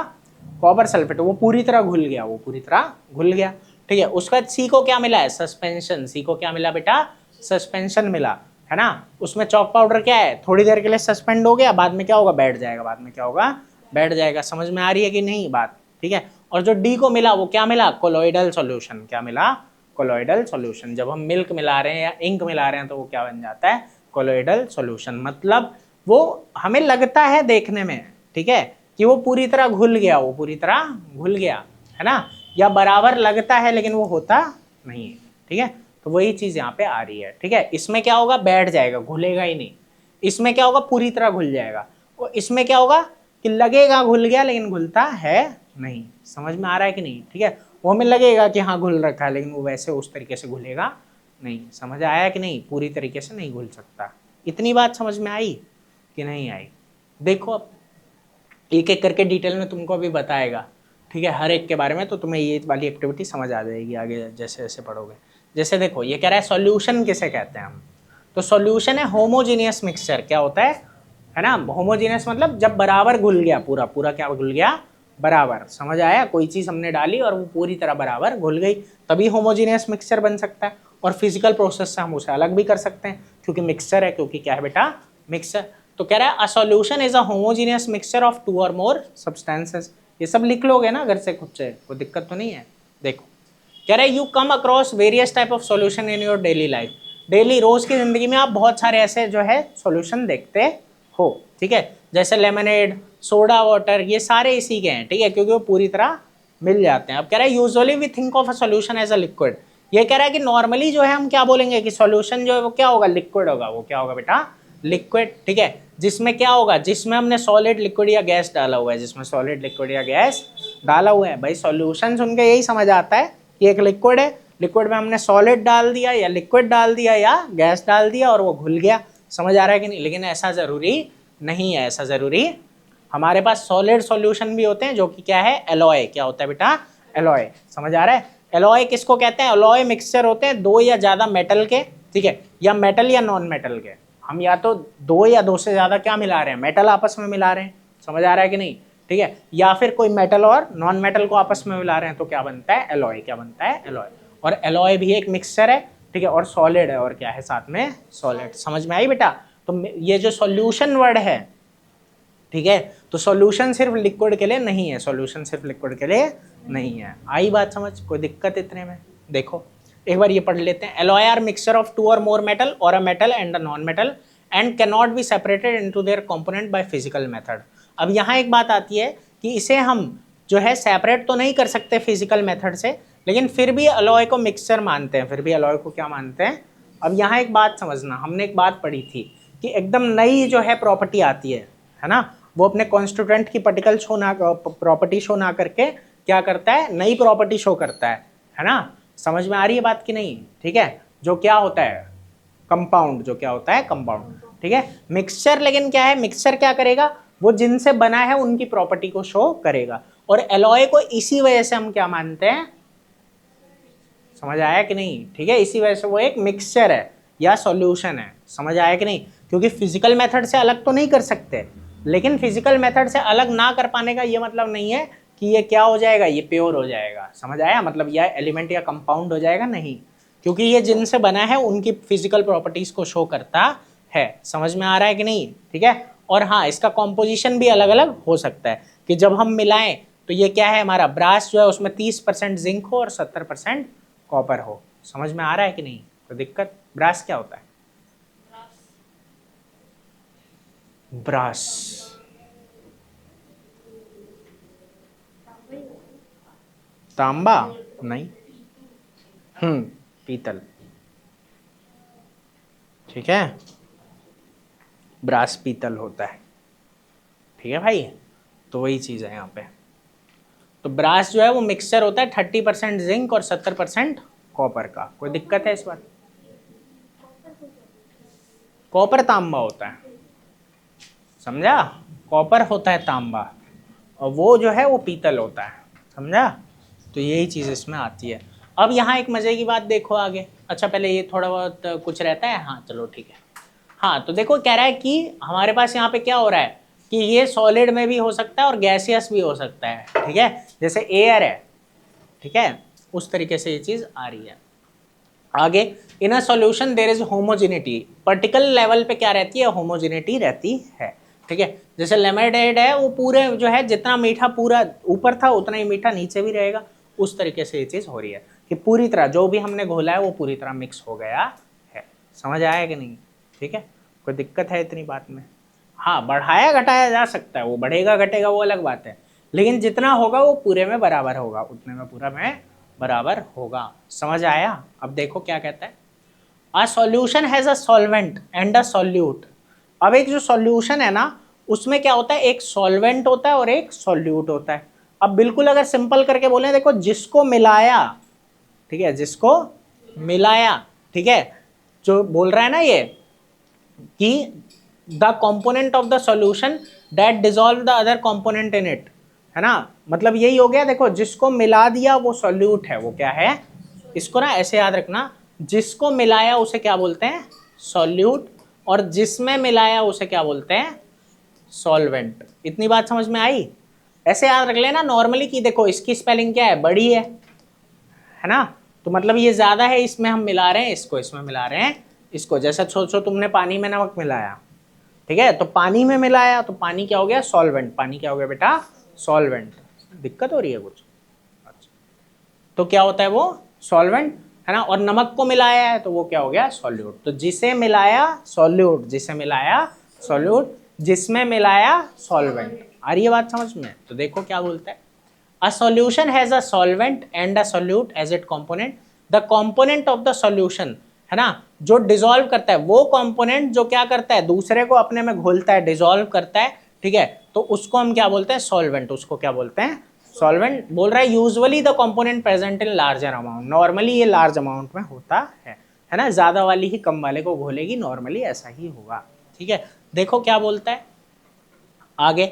कॉपर सल्फेट। वो पूरी तरह घुल गया, वो पूरी तरह घुल गया, ठीक है। उसके बाद सी को क्या मिला है, सस्पेंशन। सी को क्या मिला बेटा, सस्पेंशन मिला, है ना। उसमें चॉक पाउडर क्या है, थोड़ी देर के लिए सस्पेंड हो गया, बाद में क्या होगा, बैठ जाएगा, बाद में क्या होगा, बैठ जाएगा। समझ में आ रही है कि नहीं बात? ठीक है। और जो डी को मिला वो क्या मिला, कोलोइडल सॉल्यूशन। क्या मिला, कोलोइडल सॉल्यूशन। जब हम मिल्क मिला रहे हैं या इंक मिला रहे हैं तो वो क्या बन जाता है, कोलोइडल सॉल्यूशन। मतलब वो हमें लगता है देखने में, ठीक है, कि वो पूरी तरह घुल गया, वो पूरी तरह घुल गया, है ना, या बराबर लगता है लेकिन वो होता नहीं है, ठीक है। तो वही चीज यहाँ पे आ रही है, ठीक है। इसमें क्या होगा, बैठ जाएगा, घुलेगा ही नहीं। इसमें क्या होगा, पूरी तरह घुल जाएगा। और इसमें क्या होगा कि लगेगा घुल गया लेकिन घुलता है नहीं। समझ में आ रहा है कि नहीं? ठीक है, वो हमें लगेगा कि हाँ घुल रखा है लेकिन वो वैसे उस तरीके से घुलेगा नहीं। समझ आया कि नहीं? पूरी तरीके से नहीं घुल सकता। इतनी बात समझ में आई कि नहीं आई? देखो अब एक एक करके डिटेल में तुमको अभी बताएगा, ठीक है, हर एक के बारे में। तो तुम्हें ये वाली एक्टिविटी समझ आ जाएगी आगे जैसे जैसे पढ़ोगे। जैसे देखो ये कह रहा है सॉल्यूशन किसे कहते हैं हम, तो सॉल्यूशन है होमोजीनियस मिक्सचर। क्या होता है ना, होमोजीनियस मतलब जब बराबर घुल गया, पूरा पूरा क्या घुल गया, बराबर। समझ आया? कोई चीज हमने डाली और वो पूरी तरह बराबर घुल गई, तभी होमोजीनियस मिक्सचर बन सकता है। और फिजिकल प्रोसेस से हम उसे अलग भी कर सकते हैं, क्योंकि मिक्सचर है, क्योंकि क्या है बेटा, मिक्सचर। तो कह रहा है a solution is a homogeneous mixture of 2 और मोर सब्सटेंसेस। ये सब लिख लोगे ना घर से खुद से, कोई दिक्कत तो नहीं है। देखो कह रहा है you come across various type of solution in your daily life. Daily रोज की जिंदगी में आप बहुत सारे ऐसे जो है सॉल्यूशन देखते हो, ठीक है, जैसे लेमनेड, सोडा वाटर, ये सारे इसी के हैं, ठीक है, क्योंकि वो पूरी तरह मिल जाते हैं। अब कह रहा है usually we think of a solution as a liquid. ये कह रहा है कि नॉर्मली जो है हम क्या बोलेंगे कि सॉल्यूशन जो है वो क्या होगा, लिक्विड होगा। वो क्या होगा बेटा, लिक्विड, ठीक है। जिसमें क्या होगा, जिसमें हमने सॉलिड, लिक्विड या गैस डाला हुआ है, जिसमें सॉलिड, लिक्विड या गैस डाला हुआ है। भाई सॉल्यूशन सुन के यही समझ आता है कि एक लिक्विड है, लिक्विड में हमने सॉलिड डाल दिया या लिक्विड डाल दिया या गैस डाल दिया और वो घुल गया। समझ आ रहा है कि नहीं? लेकिन ऐसा जरूरी नहीं है, ऐसा जरूरी, हमारे पास सॉलिड सॉल्यूशन भी होते हैं जो कि क्या है, एलॉय। क्या होता है बेटा, एलॉय। समझ आ रहा है? एलॉय किसको कहते हैं, एलॉय मिक्सचर होते हैं 2 या ज्यादा मेटल के, ठीक है, या मेटल या नॉन मेटल के। हम या तो 2 या 2 से ज्यादा क्या मिला रहे हैं, मेटल आपस में मिला रहे हैं। समझ आ रहा है कि नहीं? ठीक है, या फिर कोई मेटल और नॉन मेटल को आपस में मिला रहे हैं, तो क्या बनता है, एलॉय। क्या बनता है, एलॉय। और एलॉय भी एक मिक्सचर है, ठीक है, और सॉलिड है, और क्या है साथ में, सॉलिड। समझ में आई बेटा? तो ये जो सॉल्यूशन वर्ड है, ठीक है, तो सॉल्यूशन सिर्फ लिक्विड के लिए नहीं है, सॉल्यूशन सिर्फ लिक्विड के लिए नहीं है। आई बात समझ? कोई दिक्कत इतने में? देखो एक बार ये पढ़ लेते हैं। एलॉय आर मिक्सचर ऑफ 2 और मोर मेटल और a metal and a non metal and can not be separated into their component by physical method. अब यहाँ एक बात आती है कि इसे हम जो है सेपरेट तो नहीं कर सकते फिजिकल मेथड से, लेकिन फिर भी अलॉय को मिक्सचर मानते हैं, फिर भी अलॉय को क्या मानते हैं, अब यहाँ एक बात समझना, हमने एक बात पढ़ी थी कि एकदम नई जो है प्रॉपर्टी आती है ना, वो अपने कॉन्स्टिट्यूएंट की पार्टिकल शो ना, प्रॉपर्टी शो ना करके क्या करता है, नई प्रॉपर्टी शो करता है ना। समझ में आ रही है बात कि नहीं? ठीक है, जो क्या होता है कंपाउंड, जो क्या होता है कंपाउंड, ठीक है। मिक्सचर लेकिन क्या है, मिक्सचर क्या करेगा, वो जिनसे बना है उनकी प्रॉपर्टी को शो करेगा। और एलॉय को इसी वजह से हम क्या मानते हैं, समझ आया कि नहीं? ठीक है, इसी वजह से वो एक मिक्सचर है या सॉल्यूशन है। समझ आया कि नहीं? क्योंकि फिजिकल मेथड से अलग तो नहीं कर सकते, लेकिन फिजिकल मेथड से अलग ना कर पाने का ये मतलब नहीं है कि ये क्या हो जाएगा, ये प्योर हो जाएगा। समझ आया? मतलब यह एलिमेंट या कंपाउंड हो जाएगा, नहीं, क्योंकि ये जिनसे बना है उनकी फिजिकल प्रॉपर्टीज को शो करता है। समझ में आ रहा है कि नहीं? ठीक है। और हाँ, इसका कॉम्पोजिशन भी अलग अलग हो सकता है कि जब हम मिलाएं तो ये क्या है, हमारा ब्रास जो है उसमें 30% जिंक हो और 70% कॉपर हो। समझ में आ रहा है कि नहीं? तो दिक्कत, ब्रास क्या होता है? ब्रास तांबा नहीं, पीतल, ठीक है, ब्रास पीतल होता है। ठीक है भाई, तो वही चीज है यहाँ पे। तो ब्रास जो है वो मिक्सचर होता है 30% जिंक और 70% कॉपर का। कोई दिक्कत है इस बात? कॉपर तांबा होता है, समझा? कॉपर होता है तांबा और वो जो है वो पीतल होता है, समझा? तो यही चीज़ इसमें आती है। अब यहाँ एक मजे की बात देखो आगे। अच्छा, पहले ये थोड़ा बहुत कुछ रहता है, हाँ चलो ठीक है। हाँ, तो देखो कह रहा है कि हमारे पास यहाँ पे क्या हो रहा है कि ये सॉलिड में भी हो सकता है और गैसियस भी हो सकता है। ठीक है, जैसे एयर है, ठीक है, उस तरीके से ये चीज़ आ रही है। आगे, in a solution there is homogeneity. Particle level पे क्या रहती है, होमोजेनिटी रहती है। ठीक है, जैसे लेमनेड है, वो पूरे जो है जितना मीठा पूरा ऊपर था उतना ही मीठा नीचे भी रहेगा। उस तरीके से ये चीज़ हो रही है कि पूरी तरह जो भी हमने घोला है वो पूरी तरह मिक्स हो गया है। समझ आया कि नहीं? ठीक है, कोई दिक्कत है इतनी बात में? हाँ, बढ़ाया घटाया जा सकता है, वो बढ़ेगा घटेगा वो अलग बात है, लेकिन जितना होगा वो पूरे में बराबर होगा, उतने में पूरा में बराबर होगा। समझ आया? अब देखो क्या कहता है, a solution has a solvent and a solute. अब एक जो सॉल्यूशन है ना, उसमें क्या होता है, एक सॉल्वेंट होता है और एक सॉल्यूट होता है। अब बिल्कुल अगर सिंपल करके बोले, देखो जिसको मिलाया, ठीक है, जिसको मिलाया, ठीक है, जो बोल रहा है ना ये कि the component of the solution that dissolve the other component in it, है ना, मतलब यही हो गया। देखो जिसको मिला दिया वो सॉल्यूट है, वो क्या है, इसको ना ऐसे याद रखना, जिसको मिलाया उसे क्या बोलते हैं, सॉल्यूट, और जिसमें मिलाया उसे क्या बोलते हैं, सॉल्वेंट। इतनी बात समझ में आई? ऐसे याद रख लेना नॉर्मली कि देखो इसकी स्पेलिंग क्या है, बड़ी है ना, तो मतलब ये ज्यादा है, इसमें हम मिला रहे हैं इसको, इसमें मिला रहे हैं इसको। जैसा सोचो तुमने पानी में नमक मिलाया, ठीक है, तो पानी में मिलाया तो पानी क्या हो गया, सॉल्वेंट। पानी क्या हो गया बेटा, सॉल्वेंट। दिक्कत हो रही है कुछ? अच्छा, तो क्या होता है वो, सॉल्वेंट, है ना। और नमक को मिलाया है तो वो क्या हो गया, सॉल्यूट। तो जिसे मिलाया सॉल्यूट, जिसे मिलाया सॉल्यूट, जिसमें मिलाया सॉल्वेंट। आ रही है बात समझ में? तो देखो क्या बोलता है, a solution has a solvent and a solute as its component. the component of the solution, है ना, जो डिसॉल्व करता है, वो कंपोनेंट जो क्या करता है, दूसरे को अपने में घोलता है, डिसॉल्व करता है, ठीक है, तो उसको हम क्या बोलते हैं, सॉल्वेंट। उसको क्या बोलते हैं, सॉल्वेंट। बोल रहा है usually the component present in larger amount. Normally ये लार्ज अमाउंट में होता है ना, ज्यादा वाली ही कम वाले को घोलेगी, नॉर्मली ऐसा ही होगा। ठीक है, देखो क्या बोलता है आगे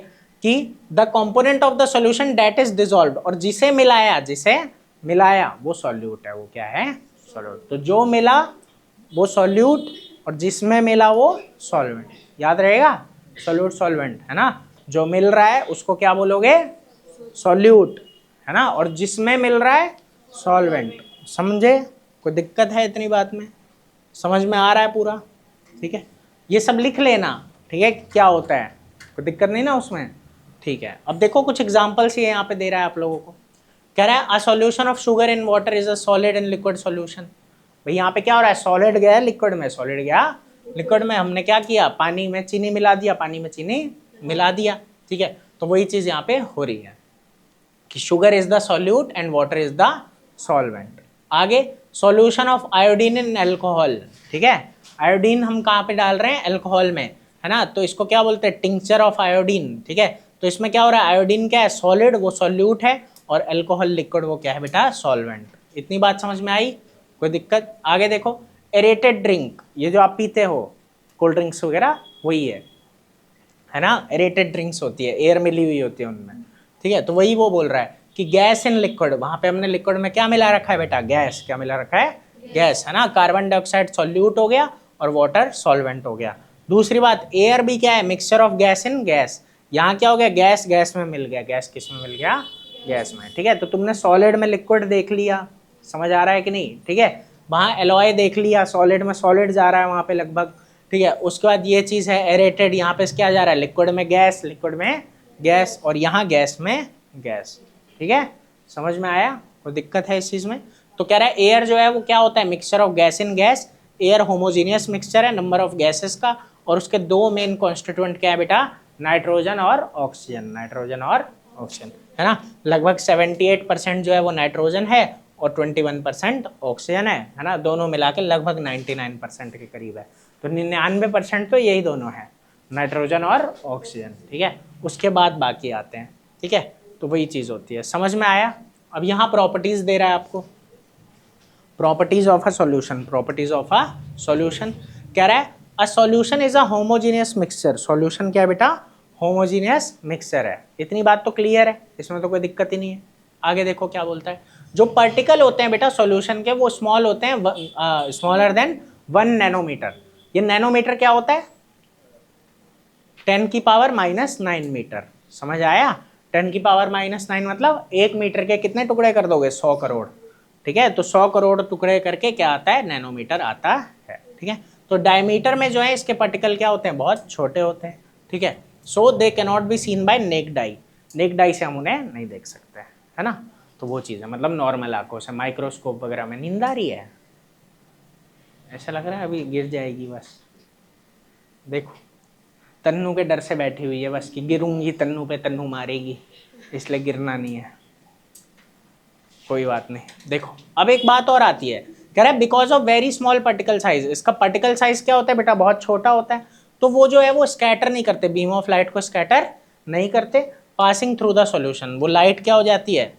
कि the component of the solution that is dissolved, और जिसे मिलाया वो सॉल्यूट है, वो क्या है, सॉल्यूट। तो जो मिला वो सॉल्यूट और जिसमें मिला वो सॉल्वेंट। याद रहेगा, सॉल्यूट सॉल्वेंट, है ना, जो मिल रहा है उसको क्या बोलोगे, सॉल्यूट, है ना, और जिसमें मिल रहा है सॉल्वेंट। समझे? कोई दिक्कत है इतनी बात में? समझ में आ रहा है पूरा? ठीक है, ये सब लिख लेना, ठीक है, क्या होता है, कोई दिक्कत नहीं ना उसमें? ठीक है, अब देखो कुछ एग्जांपल्स ये यहाँ पे दे रहा है आप लोगों को। कह रहा है a solution of sugar in water is a solid in liquid solution. भाई यहाँ पे क्या हो रहा है, सॉलिड गया लिक्विड में, सॉलिड गया लिक्विड में, हमने क्या किया, पानी में चीनी मिला दिया, पानी में चीनी मिला दिया। ठीक है, तो वही चीज यहाँ पे हो रही है कि sugar is the solute and water is the solvent. आगे, solution of iodine in alcohol, ठीक है, आयोडीन हम कहाँ पे डाल रहे हैं, अल्कोहल में, है ना, तो इसको क्या बोलते हैं, टिंक्चर ऑफ आयोडीन, ठीक है। तो इसमें क्या हो रहा है, आयोडीन क्या है, सॉलिड, वो सॉल्यूट है, और अल्कोहल लिक्विड, वो क्या है बेटा, सॉल्वेंट। इतनी बात समझ में आई, कोई दिक्कत? आगे देखो, एरेटेड ड्रिंक, ये जो आप पीते हो कोल्ड ड्रिंक्स वगैरह, वही है ना, एरेटेड ड्रिंक्स होती है, एयर मिली हुई होती है उनमें, ठीक है। तो वही वो बोल रहा है कि गैस इन लिक्विड, वहां पे हमने लिक्विड में क्या मिला रखा है बेटा, गैस, क्या मिला रखा है, गैस, है ना, कार्बन डाइऑक्साइड सॉल्यूट हो गया और वाटर सॉल्वेंट हो गया। दूसरी बात, एयर भी क्या है, mixture of gas in gas, यहाँ क्या हो गया, गैस गैस में मिल गया, गैस किस में मिल गया, गैस में, ठीक है। तो तुमने सॉलिड में लिक्विड देख लिया, समझ आ रहा है कि नहीं, ठीक है। वहाँ एलॉय देख लिया, सॉलिड में सॉलिड जा रहा है वहाँ पे लगभग, ठीक है। उसके बाद ये चीज़ है एरेटेड, यहाँ पे क्या जा रहा है, लिक्विड में गैस, लिक्विड में गैस, और यहाँ गैस में गैस, ठीक है। समझ में आया, कोई दिक्कत है इस चीज़ में? तो कह रहा है एयर जो है वो क्या होता है, mixture of gas in gas, air homogeneous mixture है नंबर ऑफ गैसेस का, और उसके दो मेन कॉन्स्टिट्यूएंट क्या है बेटा, नाइट्रोजन और ऑक्सीजन, नाइट्रोजन और ऑक्सीजन, है ना। लगभग 78% जो है वो नाइट्रोजन है और 21% ऑक्सीजन है ना, दोनों मिला के लगभग 99% के करीब है। तो 99% तो यही दोनों है, नाइट्रोजन और ऑक्सीजन, ठीक है। उसके बाद बाकी आते हैं, ठीक है। तो वही चीज़ होती है, समझ में आया? अब यहाँ प्रॉपर्टीज दे रहा है आपको, properties of a solution, properties of a solution, कह रहा है a solution is a homogeneous mixture, solution क्या है बेटा, होमोजीनियस मिक्सचर है। इतनी बात तो क्लियर है, इसमें तो कोई दिक्कत ही नहीं है। आगे देखो क्या बोलता है, जो पार्टिकल होते हैं बेटा सॉल्यूशन के, वो स्मॉल होते हैं, स्मॉलर देन 1 नैनोमीटर। ये नैनोमीटर क्या होता है, 10⁻⁹ मीटर, समझ आया? 10⁻⁹ मतलब 1 मीटर के कितने टुकड़े कर दोगे, 100 करोड़, ठीक है। तो 100 करोड़ टुकड़े करके क्या आता है, नैनोमीटर आता है, ठीक है। तो डायमीटर में जो है इसके पार्टिकल क्या होते हैं, बहुत छोटे होते हैं, ठीक है। So they can not be seen by naked eye, naked eye से हम उन्हें नहीं देख सकते, है ना। तो वो चीज़ है, मतलब नॉर्मल आंखों से, माइक्रोस्कोप वगैरह में। नींद आ रही है, ऐसा लग रहा है अभी गिर जाएगी बस, देखो तन्नू के डर से बैठी हुई है बस, कि गिरूंगी तन्नू पे, तन्नू मारेगी, इसलिए गिरना नहीं है। कोई बात नहीं। देखो अब एक बात और आती है, कह रहा है because of very small particle size, इसका पार्टिकल साइज क्या होता है बेटा, बहुत छोटा होता है, तो वो जो है वो स्कैटर नहीं करते, बीम ऑफ लाइट को स्कैटर नहीं करते, पासिंग थ्रू द सॉल्यूशन, वो लाइट क्या हो जाती है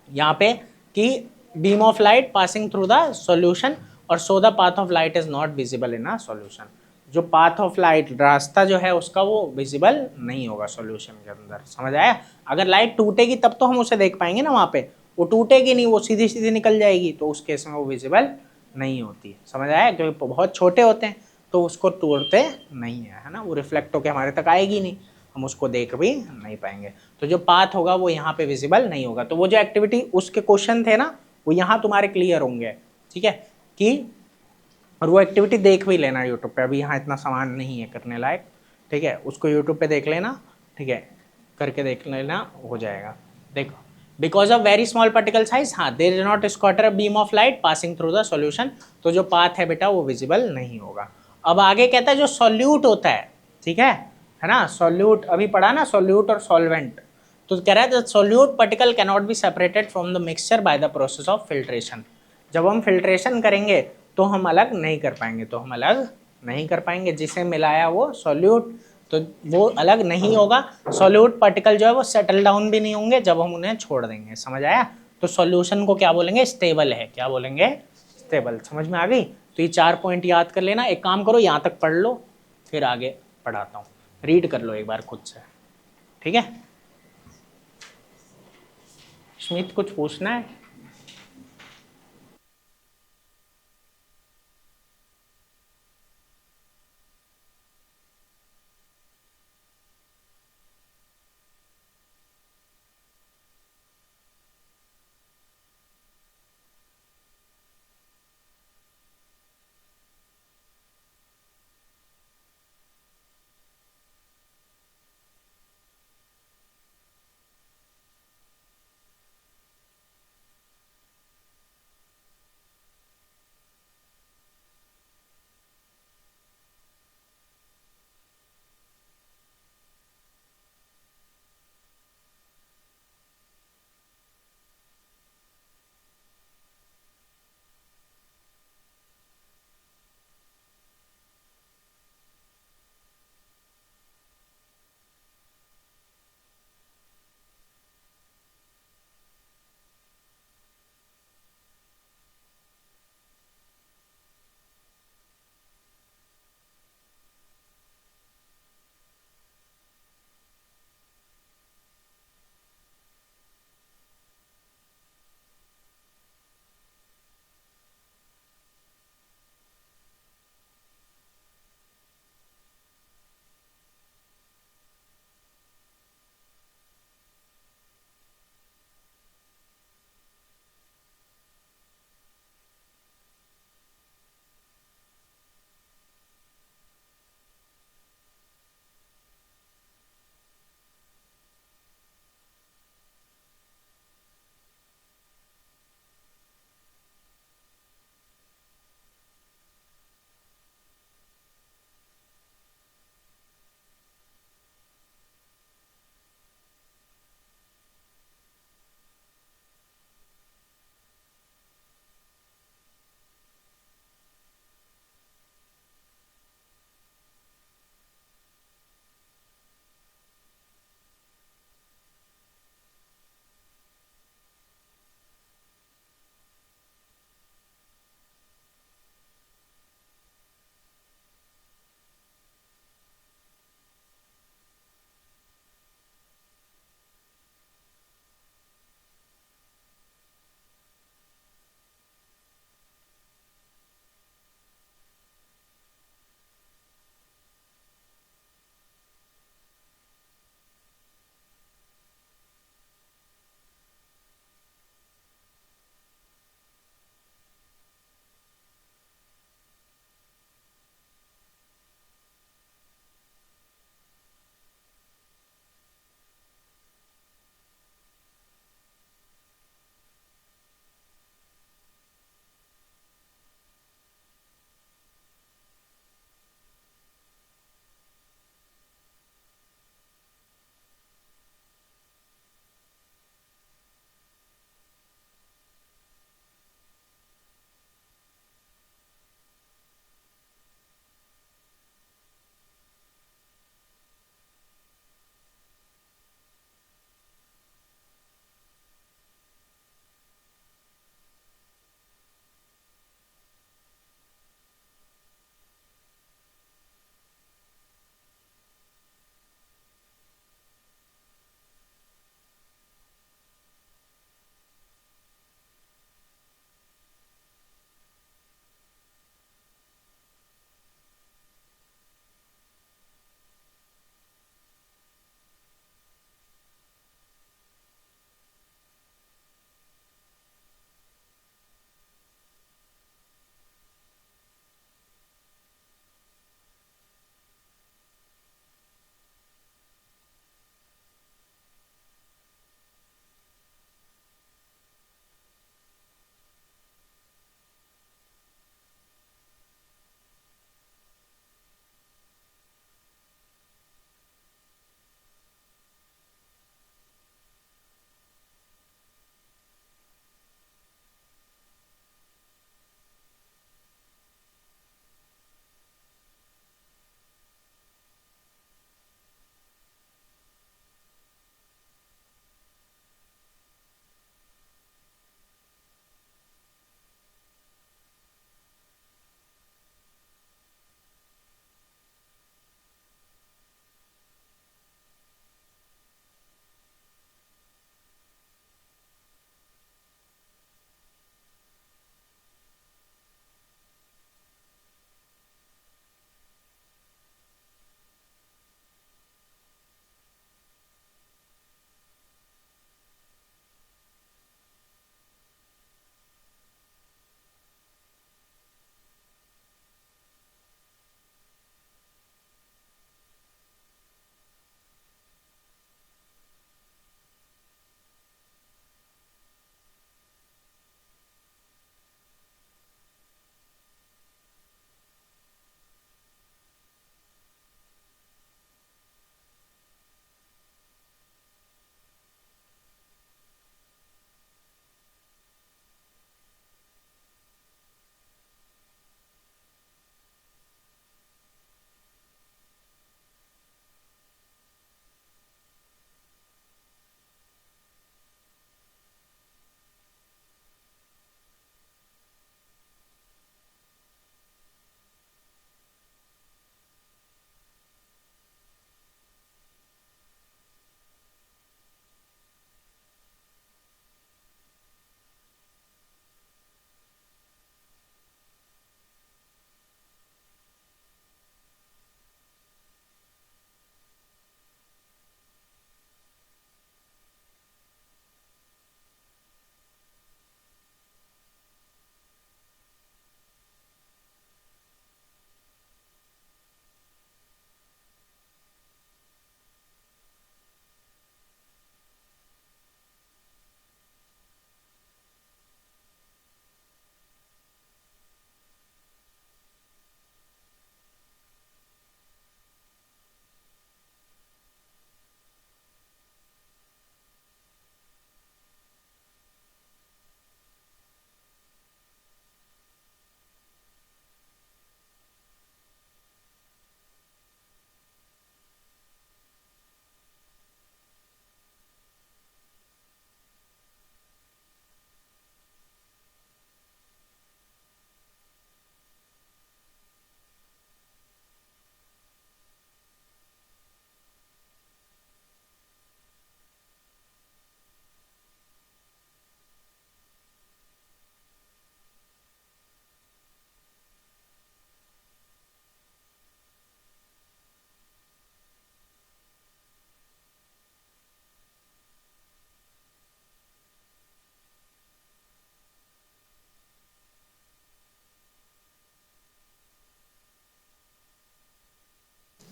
यहाँ पे, कि beam of light passing through the solution, और so the path of light is not visible in a solution, जो पाथ ऑफ लाइट, रास्ता जो है उसका, वो विजिबल नहीं होगा सॉल्यूशन के अंदर, समझ आया? अगर लाइट टूटेगी तब तो हम उसे देख पाएंगे ना, वहाँ पे वो टूटेगी नहीं, वो सीधी सीधी निकल जाएगी, तो उस केस में वो विजिबल नहीं होती, समझ आया? क्योंकि बहुत छोटे होते हैं तो उसको तोड़ते नहीं है ना, वो रिफ्लेक्ट होकर हमारे तक आएगी नहीं, हम उसको देख भी नहीं पाएंगे, तो जो पाथ होगा वो यहाँ पे विजिबल नहीं होगा। तो वो जो एक्टिविटी उसके क्वेश्चन थे ना, वो यहाँ तुम्हारे क्लियर होंगे, ठीक है, कि और वो एक्टिविटी देख भी लेना यूट्यूब पे, अभी यहाँ इतना सामान नहीं है करने लायक, ठीक है, उसको यूट्यूब पे देख लेना, ठीक है, करके देख लेना, हो जाएगा। देखो because of very small particle size, हाँ, there is not scatter beam of light passing through the solution, तो जो पाथ है बेटा वो विजिबल नहीं होगा। अब आगे कहता है जो सॉल्यूट होता है, ठीक है ना, सॉल्यूट अभी पढ़ा ना, सॉल्यूट और सॉल्वेंट, तो कह रहा है solute particle can not be separated from the mixture by the process of filtration, जब हम फिल्ट्रेशन करेंगे तो हम अलग नहीं कर पाएंगे, तो हम अलग नहीं कर पाएंगे, जिसे मिलाया वो सॉल्यूट, तो वो अलग नहीं होगा, सॉल्यूट पार्टिकल जो है वो सेटल डाउन भी नहीं होंगे जब हम उन्हें छोड़ देंगे, समझ आया? तो सॉल्यूशन को क्या बोलेंगे, स्टेबल है, क्या बोलेंगे, स्टेबल, समझ में आ गई? तो ये 4 पॉइंट याद कर लेना, एक काम करो यहाँ तक पढ़ लो, फिर आगे पढ़ाता हूँ, रीड कर लो एक बार खुद से, ठीक है। स्मित कुछ पूछना है?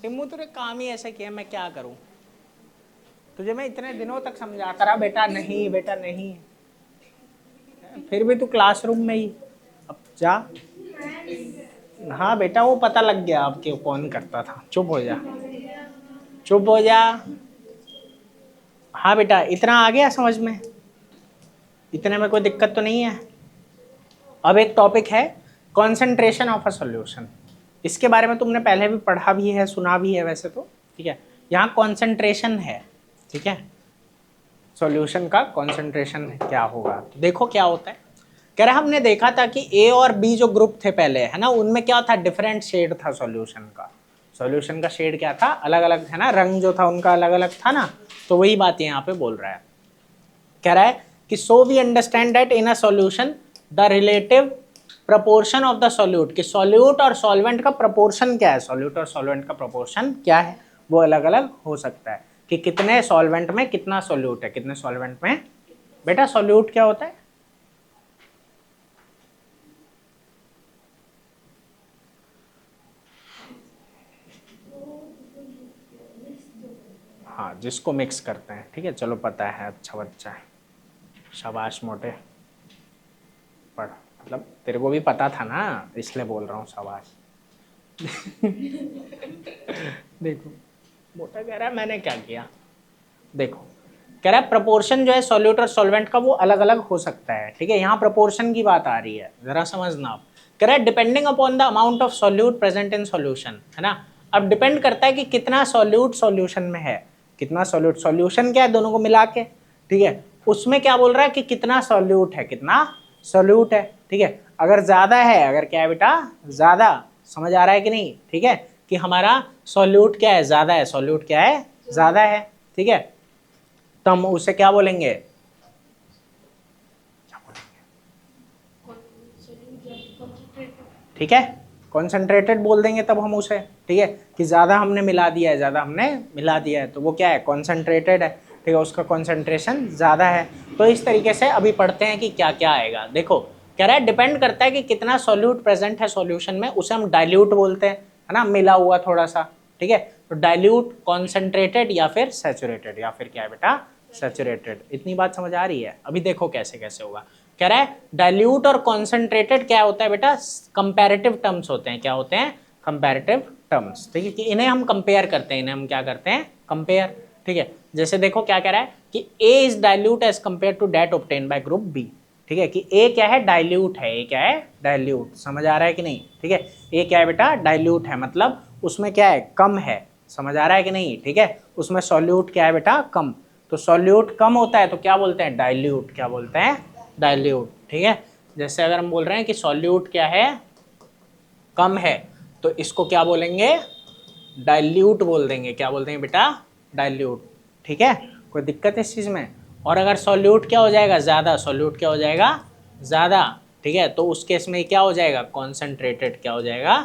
टिम्मू तेरे काम ही ऐसे किया, मैं क्या करूं? तुझे मैं इतने दिनों तक समझाता रहा बेटा नहीं बेटा नहीं, फिर भी तू क्लासरूम में ही। अब जा। हाँ बेटा वो पता लग गया अब कि कौन करता था। चुप हो जा, चुप हो जा। हाँ बेटा इतना आ गया समझ में, इतने में कोई दिक्कत तो नहीं है। अब एक टॉपिक है कॉन्सेंट्रेशन ऑफ अ सॉल्यूशन। इसके बारे में तुमने पहले भी पढ़ा भी है, सुना भी है वैसे तो, ठीक है। यहाँ कॉन्सेंट्रेशन है, ठीक है, सॉल्यूशन का कॉन्सेंट्रेशन क्या होगा। तो देखो क्या होता है, कह रहा हमने देखा था कि ए और बी जो ग्रुप थे पहले, है ना, उनमें क्या था, डिफरेंट शेड था सॉल्यूशन का। सॉल्यूशन का शेड क्या था, अलग अलग, है ना, रंग जो था उनका अलग अलग था ना। तो वही बात यहाँ पे बोल रहा है, कह रहा है कि so we understand that in a solution the relative proportion of the solute, कि सॉल्यूट और सॉल्वेंट का प्रपोर्शन क्या है, सॉल्यूट और सॉल्वेंट का प्रपोर्शन क्या है, वो अलग अलग हो सकता है। कि कितने सॉल्वेंट में कितना सॉल्यूट है, कितने सॉल्वेंट में। बेटा सॉल्यूट क्या होता है, हाँ जिसको मिक्स करते हैं, ठीक है, चलो पता है, अच्छा बच्चा है, शाबाश मोटे, पढ़, मतलब तेरे को भी पता था ना इसलिए बोल रहा हूँ शाबाश। देखो मोटा कह रहा है मैंने क्या किया, देखो कह रहा है प्रपोर्शन जो है सॉल्यूट और सॉल्वेंट का वो अलग अलग हो सकता है, ठीक है। यहाँ प्रपोर्शन की बात आ रही है, जरा समझना आप। कह रहा है depending upon the amount of solute present in solution, है ना। अब डिपेंड करता है कि कितना सॉल्यूट सॉल्यूशन में है, कितना सॉल्यूट, सॉल्यूशन क्या है दोनों को मिला के, ठीक है, उसमें क्या बोल रहा है कि कितना सॉल्यूट है, कितना सॉल्यूट है, ठीक है। अगर ज्यादा है, अगर क्या है बेटा ज्यादा, समझ आ रहा है कि नहीं, ठीक है, कि हमारा सॉल्यूट क्या है, ज्यादा है, सॉल्यूट क्या है, ज्यादा है, ठीक है, तो हम उसे क्या बोलेंगे, ठीक है, कॉन्सेंट्रेटेड बोल देंगे तब हम उसे, ठीक है, कि ज्यादा हमने मिला दिया है, ज्यादा हमने मिला दिया है, तो वो क्या है, कॉन्सेंट्रेटेड है, ठीक है, उसका कॉन्सेंट्रेशन ज्यादा है। तो इस तरीके से अभी पढ़ते हैं कि क्या क्या आएगा। देखो कह रहा है डिपेंड करता है कि कितना सॉल्यूट प्रेजेंट है सॉल्यूशन में, उसे हम डाइल्यूट बोलते हैं, है ना, मिला हुआ थोड़ा सा, ठीक है। तो डाइल्यूट, कॉन्सेंट्रेटेड या फिर सैचुरेटेड, या फिर क्या है बेटा सैचुरेटेड। इतनी बात समझ आ रही है। अभी देखो कैसे कैसे होगा। कह रहा है डाइल्यूट और कॉन्सेंट्रेटेड क्या होता है बेटा, कंपैरेटिव टर्म्स होते हैं। क्या होते हैं, कंपैरेटिव टर्म्स, ठीक है, कि इन्हें हम कंपेयर करते हैं, इन्हें हम क्या करते हैं, कंपेयर, ठीक है। जैसे देखो क्या कह रहा है कि A is dilute as compare to that obtain by group B, ठीक है, कि A क्या है, डाइल्यूट है, A क्या है, डाइल्यूट, समझ आ रहा है कि नहीं, ठीक है। A क्या है बेटा, डाइल्यूट है, मतलब उसमें क्या है, कम है, समझ आ रहा है कि नहीं, ठीक है, उसमें सॉल्यूट क्या है बेटा, कम। तो सॉल्यूट कम होता है तो क्या बोलते हैं, डाइल्यूट, क्या बोलते हैं, डाइल्यूट, ठीक है। जैसे अगर हम बोल रहे हैं कि सॉल्यूट क्या है, कम है, तो इसको क्या बोलेंगे, डाइल्यूट बोल देंगे, क्या बोल देंगे बेटा, डाइल्यूट, ठीक है, कोई दिक्कत है इस चीज में। और अगर सॉल्यूट क्या हो जाएगा, ज्यादा, सॉल्यूट क्या हो जाएगा, ज्यादा, ठीक है, तो उस केस में क्या हो जाएगा, कॉन्सेंट्रेटेड, क्या हो जाएगा,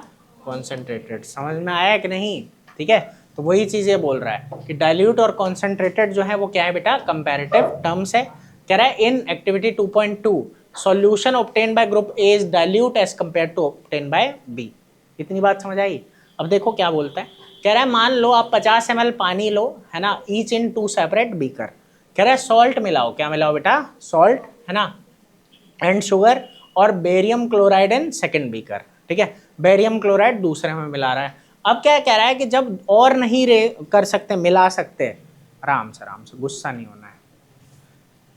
कॉन्सेंट्रेटेड। समझ में आया कि नहीं, ठीक है। तो वही चीजें बोल रहा है कि डाइल्यूट और कॉन्सेंट्रेटेड जो है वो क्या है बेटा, कंपैरेटिव टर्म्स है। कह रहा है in activity 2.2 solution obtain by group A is dilute as compare to obtain by B. इतनी बात समझ आई। अब देखो क्या बोलता है, कह रहा है मान लो आप 50 ml पानी लो, है ना, ईच इन 2 सेपरेट बीकर। कह रहा है सॉल्ट मिलाओ, क्या मिलाओ बेटा, सॉल्ट, है ना, एंड शुगर, और barium chloride in second beaker, ठीक है, बेरियम क्लोराइड दूसरे में मिला रहा है। अब क्या कह रहा है कि जब और नहीं कर सकते, मिला सकते, आराम से गुस्सा नहीं होना है।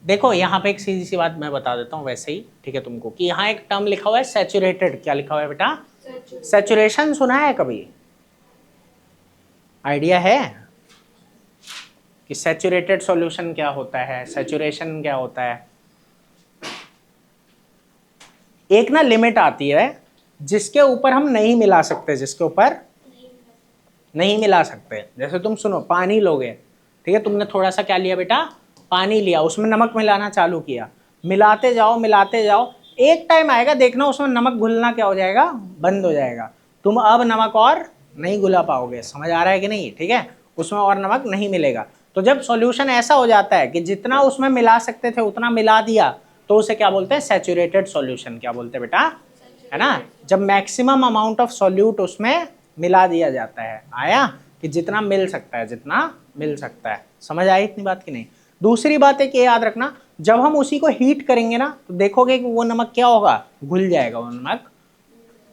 देखो यहाँ पे एक सीधी सी बात मैं बता देता हूँ वैसे ही, ठीक है, तुमको, कि यहाँ एक टर्म लिखा हुआ है सैचुरेटेड। क्या लिखा हुआ है बेटा, सैचुरेशन। सुना है कभी, आइडिया है कि सैचुरेटेड सॉल्यूशन क्या होता है, सैचुरेशन क्या होता है। एक ना लिमिट आती है जिसके ऊपर हम नहीं मिला सकते, जिसके ऊपर नहीं मिला सकते। जैसे तुम सुनो, पानी लोगे, ठीक है, तुमने थोड़ा सा क्या लिया बेटा, पानी लिया, उसमें नमक मिलाना चालू किया, मिलाते जाओ मिलाते जाओ, एक टाइम आएगा देखना उसमें नमक घुलना क्या हो जाएगा, बंद हो जाएगा। तुम अब नमक और नहीं घुला पाओगे, समझ आ रहा है कि नहीं, ठीक है, उसमें और नमक नहीं मिलेगा। तो जब सॉल्यूशन ऐसा हो जाता है कि जितना उसमें मिला सकते थे उतना मिला दिया, तो उसे क्या बोलते हैं, सैचुरेटेड सॉल्यूशन। क्या बोलते हैं बेटा, है ना, जब मैक्सिमम अमाउंट ऑफ सॉल्यूट उसमें मिला दिया जाता है। आया, कि जितना मिल सकता है, जितना मिल सकता है। समझ आई इतनी बात की नहीं? दूसरी बात है कि याद रखना, जब हम उसी को हीट करेंगे ना तो देखोगे कि वो नमक क्या होगा, घुल जाएगा वो नमक।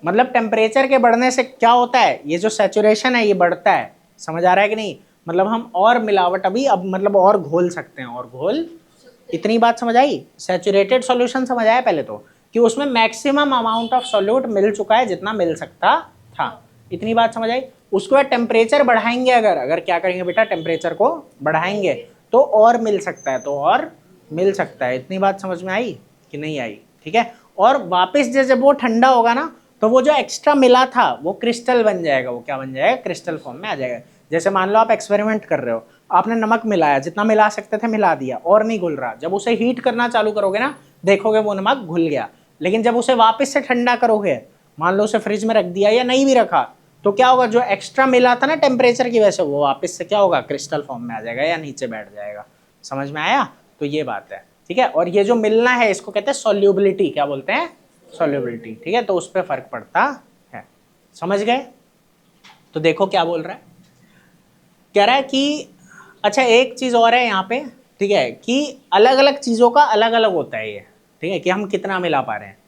मतलब टेम्परेचर के बढ़ने से क्या होता है, ये जो सैचुरेशन है ये बढ़ता है। समझ आ रहा है कि नहीं? मतलब हम और मिलावट अभी अब मतलब और घोल सकते हैं, और घोल। इतनी बात समझ आई? सैचुरेटेड सॉल्यूशन समझ आया पहले तो, कि उसमें मैक्सिमम अमाउंट ऑफ सॉल्यूट मिल चुका है जितना मिल सकता था। इतनी बात समझ आई? उसके बाद टेम्परेचर बढ़ाएंगे, अगर क्या करेंगे बेटा, टेम्परेचर को बढ़ाएंगे तो और मिल सकता है, तो और मिल सकता है। इतनी बात समझ में आई कि नहीं आई? ठीक है। और वापस जब वो ठंडा होगा ना तो वो जो एक्स्ट्रा मिला था वो क्रिस्टल बन जाएगा। वो क्या बन जाएगा? क्रिस्टल फॉर्म में आ जाएगा। जैसे मान लो आप एक्सपेरिमेंट कर रहे हो, आपने नमक मिलाया, जितना मिला सकते थे मिला दिया, और नहीं घुल रहा। जब उसे हीट करना चालू करोगे ना, देखोगे वो नमक घुल गया। लेकिन जब उसे वापस से ठंडा करोगे, मान लो उसे फ्रिज में रख दिया या नहीं भी रखा, तो क्या होगा, जो एक्स्ट्रा मिला था ना टेम्परेचर की वजह से, वो वापस से क्या होगा, क्रिस्टल फॉर्म में आ जाएगा या नीचे बैठ जाएगा। समझ में आया? तो ये बात है। ठीक है। और ये जो मिलना है इसको कहते हैं सॉल्युबिलिटी। क्या बोलते हैं? सॉल्युबिलिटी। ठीक है। तो उस पर फर्क पड़ता है। समझ गए? तो देखो क्या बोल रहा है, कह रहा है कि अच्छा एक चीज और है यहाँ पे, ठीक है, कि अलग अलग चीजों का अलग अलग होता है ये। ठीक है, कि हम कितना मिला पा रहे हैं।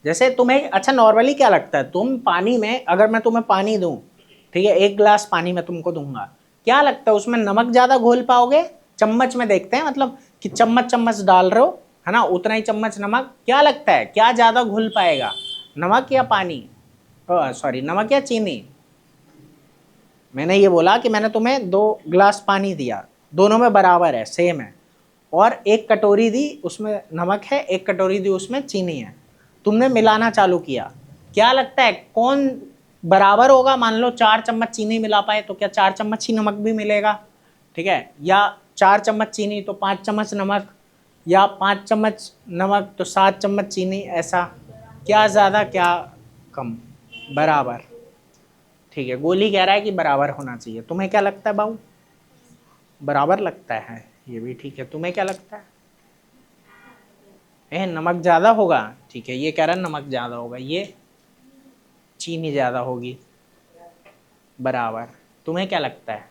जैसे तुम्हें अच्छा नॉर्मली क्या लगता है, तुम पानी में, अगर मैं तुम्हें पानी दूं, ठीक है, 1 गिलास पानी मैं तुमको दूंगा, क्या लगता है उसमें नमक ज्यादा घोल पाओगे? चम्मच में देखते हैं, मतलब कि चम्मच चम्मच डाल रहे हो, है ना, उतना ही चम्मच नमक, क्या लगता है क्या ज्यादा घुल पाएगा, नमक या पानी? सॉरी, नमक या चीनी? मैंने ये बोला कि मैंने तुम्हें 2 गिलास पानी दिया, दोनों में बराबर है, सेम है, और 1 कटोरी दी उसमें नमक है, 1 कटोरी दी उसमें चीनी है। तुमने मिलाना चालू किया, क्या लगता है कौन बराबर होगा? मान लो 4 चम्मच चीनी मिला पाए तो क्या 4 चम्मच ही नमक भी मिलेगा? ठीक है। या 4 चम्मच चीनी तो 5 चम्मच नमक, या 5 चम्मच नमक तो 7 चम्मच चीनी, ऐसा? क्या ज़्यादा क्या कम? बराबर। ठीक है। गोली कह रहा है कि बराबर होना चाहिए। तुम्हें क्या लगता है बाबू? बराबर लगता है, ये भी ठीक है। तुम्हें क्या लगता है? नमक ज़्यादा होगा। ठीक है, ये कह रहा है नमक ज़्यादा होगा, ये चीनी ज़्यादा होगी। बराबर। तुम्हें क्या लगता है?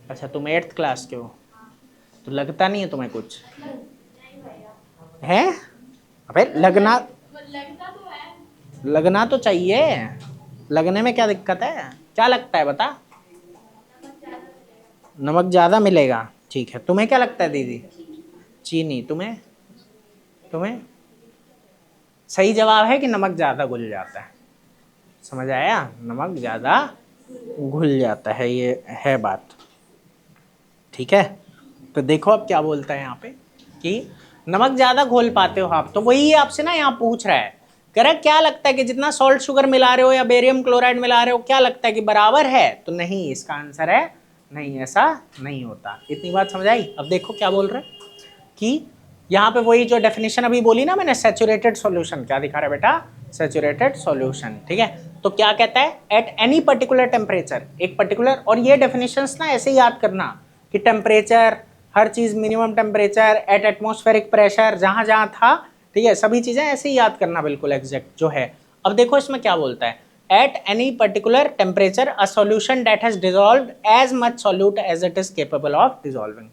अच्छा तुम 8th क्लास के हो तो लगता नहीं है तुम्हें कुछ है? अबे लगना तो चाहिए, लगने में क्या दिक्कत है? क्या लगता है बता? नमक ज़्यादा मिलेगा। ठीक है। तुम्हें क्या लगता है दीदी? चीनी। तुम्हें? तुम्हें? सही जवाब है कि नमक ज़्यादा घुल जाता है। समझ आया? नमक ज़्यादा घुल जाता है, ये है बात। ठीक है। तो देखो अब क्या बोलता है यहाँ पे कि नमक ज़्यादा घोल पाते हो आप, तो वही आपसे ना यहाँ पूछ रहा है, कह रहा है क्या लगता है कि जितना सॉल्ट शुगर मिला रहे हो या बेरियम क्लोराइड मिला रहे हो, क्या लगता है कि बराबर है? तो नहीं, इसका आंसर है नहीं, ऐसा नहीं होता। इतनी बात समझ आई? अब देखो क्या बोल रहे हैं कि यहाँ पे वही जो डेफिनेशन अभी बोली ना मैंने, सैचुरेटेड सॉल्यूशन, क्या दिखा रहा है बेटा? Saturated solution. ठीक है। तो क्या कहता है? एट एनी पर्टिकुलर टेम्परेचर, एक पर्टिकुलर, और ये डेफिनेशंस ना ऐसे याद करना कि टेम्परेचर, हर चीज minimum temperature, at atmospheric pressure, जहां जहां था, ठीक है, सभी चीजें ऐसे ही याद करना बिल्कुल एग्जैक्ट जो है। अब देखो इसमें क्या बोलता है, at any particular temperature a solution that has dissolved as much solute as it is capable of dissolving,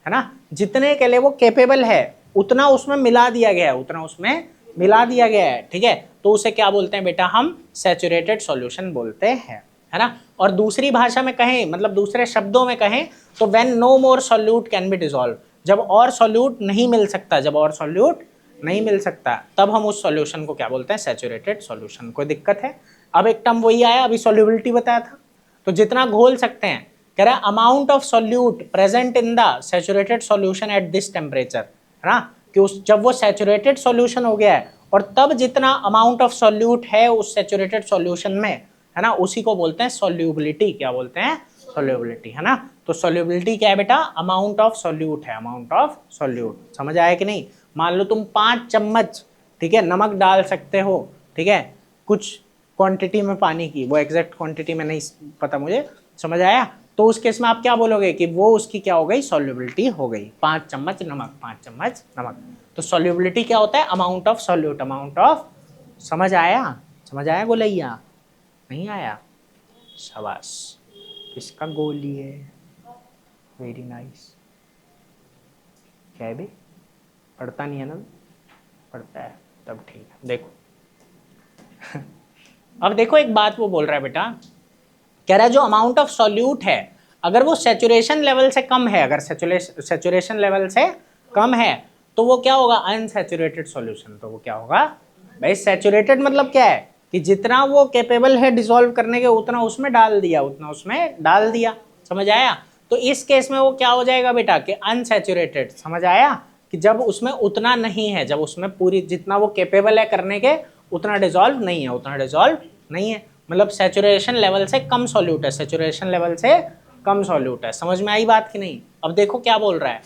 है ना, जितने के लिए वो केपेबल है उतना उसमें मिला दिया गया है, उतना उसमें मिला दिया गया है। ठीक है। तो उसे क्या बोलते हैं बेटा? हम सैचुरेटेड सॉल्यूशन बोलते हैं, है ना। और दूसरी भाषा में कहें, मतलब दूसरे शब्दों में कहें तो when no more solute can be dissolve, जब और सॉल्यूट नहीं मिल सकता, जब और सॉल्यूट नहीं मिल सकता, तब हम उस सॉल्यूशन को क्या बोलते हैं? Saturated solution. कोई दिक्कत है? अब एक टर्म वही आया, अभी सॉल्युबिलिटी बताया था, तो जितना घोल सकते हैं, कह रहा है amount of solute present in the saturated solution at this temperature, है ना, कि उस जब वो सैचुरेटेड सॉल्यूशन हो गया है और तब जितना अमाउंट ऑफ सॉल्यूट है उस सैचुरेटेड सॉल्यूशन में, है ना, उसी को बोलते हैं सॉल्युबिलिटी। क्या बोलते हैं? सॉल्युबिलिटी, है ना। तो सॉल्युबिलिटी क्या है बेटा? अमाउंट ऑफ सॉल्यूट है, अमाउंट ऑफ सॉल्यूट। समझ आया कि नहीं? मान लो तुम 5 चम्मच, ठीक है, नमक डाल सकते हो, ठीक है, कुछ क्वांटिटी में पानी की, वो एग्जैक्ट क्वांटिटी में नहीं पता मुझे। समझ आया? तो उस केस में आप क्या बोलोगे कि वो उसकी क्या हो गई? सॉल्युबिलिटी हो गई। 5 चम्मच नमक, 5 चम्मच नमक। तो सॉल्युबिलिटी क्या होता है? Amount of solute, amount of. समझ आया? समझ आया गोलैया? नहीं आया? शाबाश। किसका गोली है? Very nice. क्या है बे? पढ़ता नहीं है ना? पढ़ता है तब ठीक है। देखो अब देखो एक बात वो बोल रहा है बेटा, कह रहा है जो अमाउंट ऑफ सॉल्यूट है अगर वो सैचुरेशन लेवल से कम है, अगर सैचुरेशन लेवल से कम है तो वो क्या होगा? Unsaturated solution. तो वो क्या होगा भाई? सैचुरेटेड मतलब क्या है कि जितना वो कैपेबल है डिसॉल्व करने के उतना उसमें डाल दिया, उतना उसमें डाल दिया। समझ आया? तो इस केस में वो क्या हो जाएगा बेटा कि अनसैचुरेटेड। समझ आया? कि जब उसमें उतना नहीं है, जब उसमें पूरी जितना वो कैपेबल है करने के उतना डिसॉल्व नहीं है, उतना डिसॉल्व नहीं है, मतलब सैचुरेशन लेवल से कम सॉल्यूट है, सैचुरेशन लेवल से कम सॉल्यूट है। समझ में आई बात कि नहीं? अब देखो क्या बोल रहा है,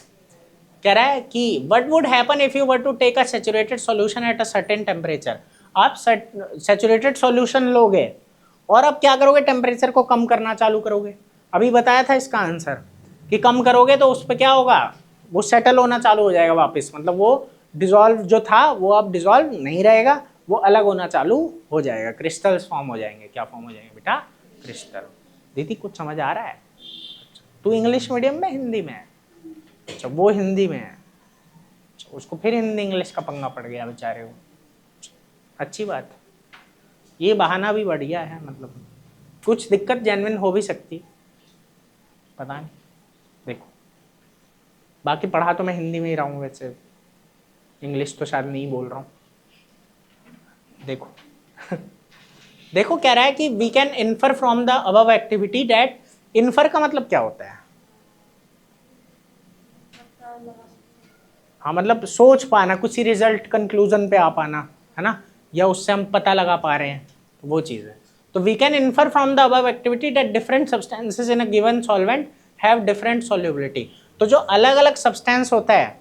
कह रहा है कि what would happen if you were to take a saturated solution at a certain temperature. आप सैचुरेटेड सॉल्यूशन लोगे और अब क्या करोगे? टेम्परेचर को कम करना चालू करोगे। अभी बताया था इसका आंसर कि कम करोगे तो उस पर क्या होगा? वो सेटल होना चालू हो जाएगा वापस, मतलब वो डिसॉल्व जो था वो अब डिसॉल्व नहीं रहेगा, वो अलग होना चालू हो जाएगा, क्रिस्टल्स फॉर्म हो जाएंगे। क्या फॉर्म हो जाएंगे बेटा? क्रिस्टल। दीदी कुछ समझ आ रहा है? तू इंग्लिश मीडियम में हिंदी में है? अच्छा वो हिंदी में है, अच्छा उसको फिर हिंदी इंग्लिश का पंगा पड़ गया बेचारे को। अच्छी बात, ये बहाना भी बढ़िया है, मतलब कुछ दिक्कत जेन्युइन हो भी सकती, पता नहीं। देखो बाकी पढ़ा तो मैं हिंदी में ही रहा हूँ, वैसे इंग्लिश तो शायद नहीं बोल रहा हूँ। देखो देखो कह रहा है कि we can infer from the above activity that, infer का मतलब क्या होता है? हाँ मतलब सोच पाना, कुछ रिजल्ट कंक्लूजन पे आ पाना, है ना, या उससे हम पता लगा पा रहे हैं, तो वो चीज़ है। तो we can infer from the above activity that different substances in a given solvent have different solubility. तो जो अलग अलग सब्सटेंस होता है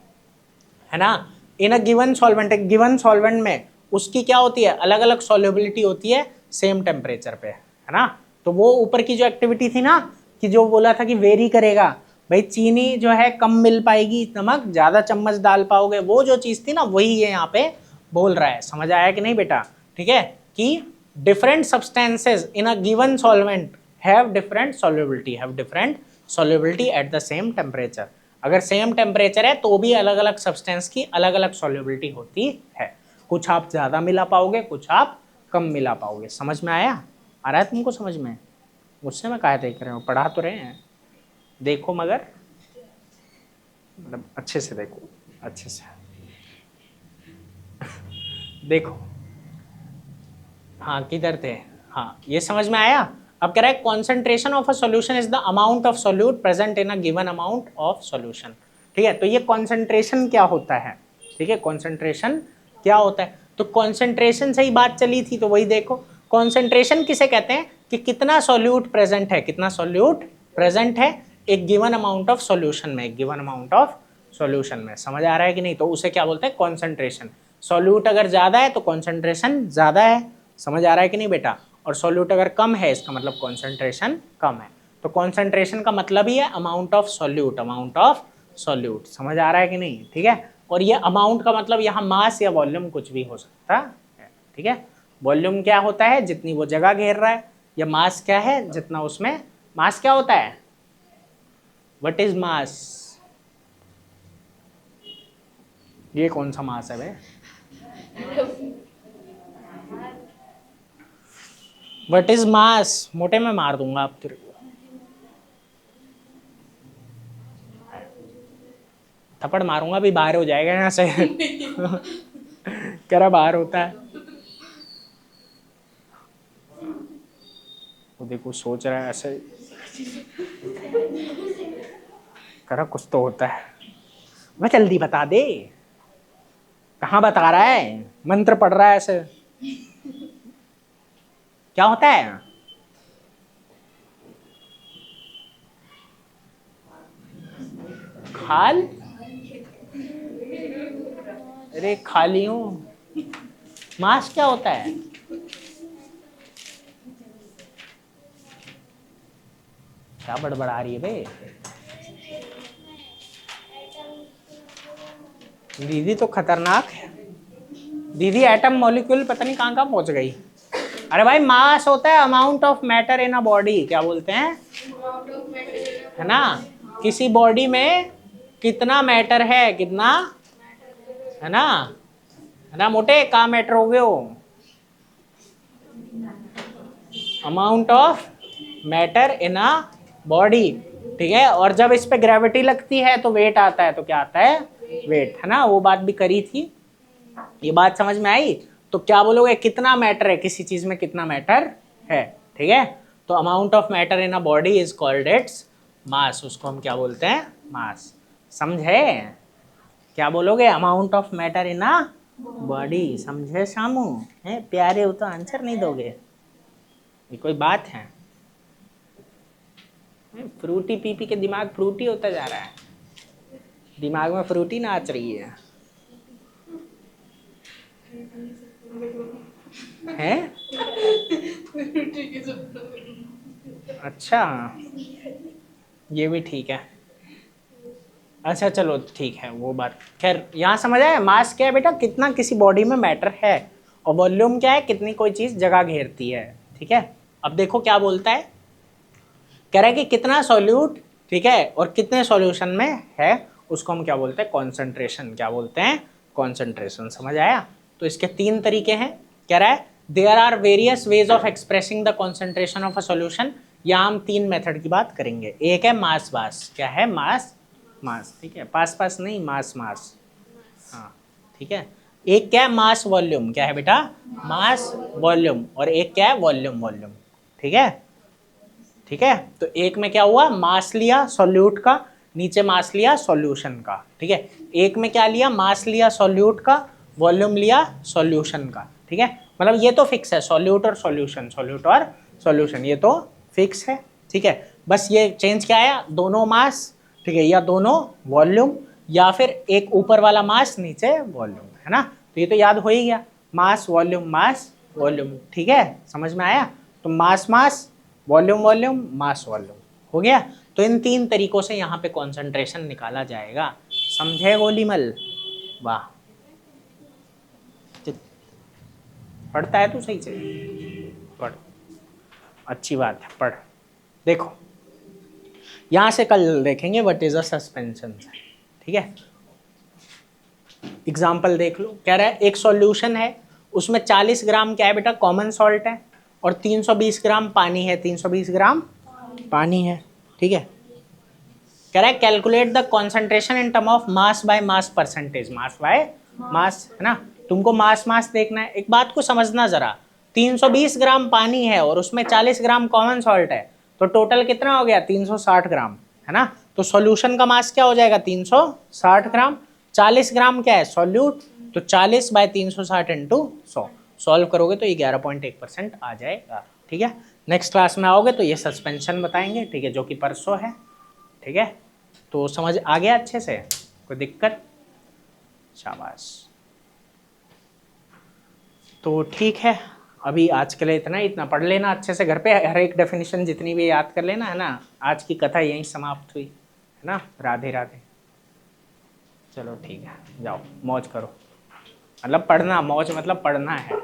ना, इन अ गिवन सॉल्वेंट, एक गिवन सॉल्वेंट में उसकी क्या होती है? अलग अलग सॉल्युबिलिटी होती है सेम टेम्परेचर पे, है ना। तो वो ऊपर की जो एक्टिविटी थी ना, कि जो बोला था कि वेरी करेगा, भाई चीनी जो है कम मिल पाएगी, नमक ज्यादा चम्मच डाल पाओगे, वो जो चीज थी ना वही ये यहाँ पे बोल रहा है। समझ आया कि नहीं बेटा? ठीक है, कि different substances in a given solvent have different solubility at the same temperature. अगर सेम टेम्परेचर है तो भी अलग अलग सब्सटेंस की अलग अलग सॉल्युबिलिटी होती है, कुछ आप ज्यादा मिला पाओगे, कुछ आप कम मिला पाओगे। समझ में आया? आ रहा है तुमको समझ में? मुझसे मैं काहे देख रहे हो, पढ़ा तो रहे हैं, देखो मगर मतलब अच्छे से देखो, अच्छे से देखो। हाँ किधर थे? हाँ ये समझ में आया। अब कह रहा है concentration of a solution is the amount of solute present in a given amount of solution. ठीक है, तो ये कॉन्सेंट्रेशन क्या होता है? ठीक है, कॉन्सेंट्रेशन क्या होता है? तो कॉन्सेंट्रेशन से ही बात चली थी, तो वही देखो, कॉन्सेंट्रेशन किसे कहते हैं? कि कितना सॉल्यूट प्रेजेंट है, कितना सॉल्यूट प्रेजेंट है एक गिवन अमाउंट ऑफ सॉल्यूशन में, एक गिवन अमाउंट ऑफ सॉल्यूशन में। समझ आ रहा है कि नहीं? तो उसे क्या बोलते हैं? कॉन्सेंट्रेशन। सॉल्यूट अगर ज्यादा है तो कॉन्सेंट्रेशन ज्यादा है। समझ आ रहा है कि नहीं बेटा? और सॉल्यूट अगर कम है इसका मतलब कॉन्सेंट्रेशन कम है। तो कॉन्सेंट्रेशन का मतलब ही है amount of solute, amount of solute. समझ आ रहा है कि नहीं? ठीक है, और ये अमाउंट का मतलब यहाँ मास या वॉल्यूम कुछ भी हो सकता है। ठीक है, वॉल्यूम क्या होता है? जितनी वो जगह घेर रहा है, या मास क्या है? जितना उसमें, मास क्या होता है? What is mass? ये कौन सा मास है भाई? What is mass? मोटे में मार दूंगा आप तेरे को, थप्पड़ मारूंगा अभी, बाहर हो जाएगा यहाँ से कह रहा बाहर होता है, वो देखो सोच रहा है ऐसे, कह रहा कुछ तो होता है। मैं जल्दी बता दे, कहाँ बता रहा है? मंत्र पढ़ रहा है ऐसे, क्या होता है? खाल? अरे खाली हूँ। मास क्या होता है? क्या बड़बड़ा रही है बे? दीदी तो खतरनाक है, दीदी एटम मॉलिक्यूल पता नहीं कहाँ कहाँ पहुंच गई। अरे भाई मास होता है amount of matter in a body, क्या बोलते हैं? है ना, किसी बॉडी में कितना मैटर है, कितना, है ना मोटे, कहाँ मैटर हो गए हो, amount of matter in a body, ठीक है। और जब इस पे ग्रेविटी लगती है तो वेट आता है, तो क्या आता है, वेट, है ना, वो बात भी करी थी, ये बात समझ में आई। तो क्या बोलोगे, कितना मैटर है किसी चीज में, कितना मैटर है, ठीक है। तो amount of matter in a body is called its mass, उसको हम क्या बोलते हैं, मास, समझे। क्या बोलोगे, amount of matter in a body, समझे शामू, है प्यारे हो तो आंसर नहीं दोगे, ये कोई बात है। फ्रूटी पी पी के दिमाग फ्रूटी होता जा रहा है, दिमाग में फ्रूटी नाच रही है, हैं? अच्छा, ये भी ठीक है, अच्छा चलो ठीक है, वो बात खैर यहाँ समझ आया। मास क्या है बेटा, कितना किसी बॉडी में मैटर है, और वॉल्यूम क्या है, कितनी कोई चीज जगह घेरती है, ठीक है। अब देखो क्या बोलता है, कह रहा है कि कितना सॉल्यूट, ठीक है, और कितने सॉल्यूशन में है, उसको हम क्या बोलते हैं, कॉन्सेंट्रेशन, क्या बोलते हैं, कॉन्सेंट्रेशन, समझ आया। तो इसके तीन तरीके हैं, कह रहा है there are various ways of expressing the concentration of a solution, या हम तीन मेथड की बात करेंगे। एक है मास बास, क्या है, मास मास, ठीक है, पास पास नहीं, मास मास, हाँ ठीक है। एक क्या है, मास वॉल्यूम, क्या है बेटा, मास वॉल्यूम, और एक क्या है, वॉल्यूम वॉल्यूम, ठीक है, ठीक है। तो एक में क्या हुआ, मास लिया सॉल्यूट का, नीचे मास लिया सॉल्यूशन का, ठीक है। एक में क्या लिया, मास लिया सॉल्यूट का, वॉल्यूम लिया सॉल्यूशन का, ठीक है। मतलब ये तो फिक्स है, सॉल्यूट और सॉल्यूशन, सॉल्यूट और सॉल्यूशन, ये तो फिक्स है, ठीक है। बस ये चेंज क्या आया, दोनों मास, ठीक है, या दोनों वॉल्यूम, या फिर एक ऊपर वाला मास नीचे वॉल्यूम, है ना। तो ये तो याद हो ही गया, मास वॉल्यूम, ठीक है, समझ में आया। तो मास मास, वॉल्यूम वॉल्यूम, मास वॉल्यूम, हो गया। तो इन तीन तरीकों से यहाँ पे कॉन्सेंट्रेशन निकाला जाएगा, समझे गोलीमल, वाह, पढ़ता है तू सही से, पढ़, अच्छी बात है, पढ़। देखो यहाँ से कल देखेंगे व्हाट इज अ सस्पेंशन, ठीक है। एग्जाम्पल देख लो, कह रहा है एक सॉल्यूशन है, उसमें 40 ग्राम क्या है बेटा, कॉमन सॉल्ट है, और 320 ग्राम पानी है, 320 ग्राम पानी है, ठीक है। कह रहा है calculate the concentration in term of mass by mass percentage, mass by mass, है ना। तुमको मास मास देखना है, एक बात को समझना जरा, 320 ग्राम पानी है और उसमें 40 ग्राम कॉमन सॉल्ट है, तो टोटल कितना हो गया, 360 ग्राम, है ना। तो सॉल्यूशन का मास क्या हो जाएगा, 360 ग्राम, 40 ग्राम क्या है सॉल्यूट, तो 40 बाय 360 इंटू 100, सॉल्व करोगे तो ये 11.1% आ जाएगा, ठीक है। नेक्स्ट क्लास में आओगे तो ये सस्पेंशन बताएंगे, ठीक है, जो कि परसों है, ठीक है। तो समझ आ गया अच्छे से, कोई दिक्कत, शाबाश। तो ठीक है, अभी आज के लिए इतना पढ़ लेना अच्छे से घर पे, हर एक डेफिनेशन जितनी भी याद कर लेना, है ना। आज की कथा यहीं समाप्त हुई, है ना, राधे राधे। चलो ठीक है, जाओ मौज करो, मतलब पढ़ना, मौज मतलब पढ़ना है।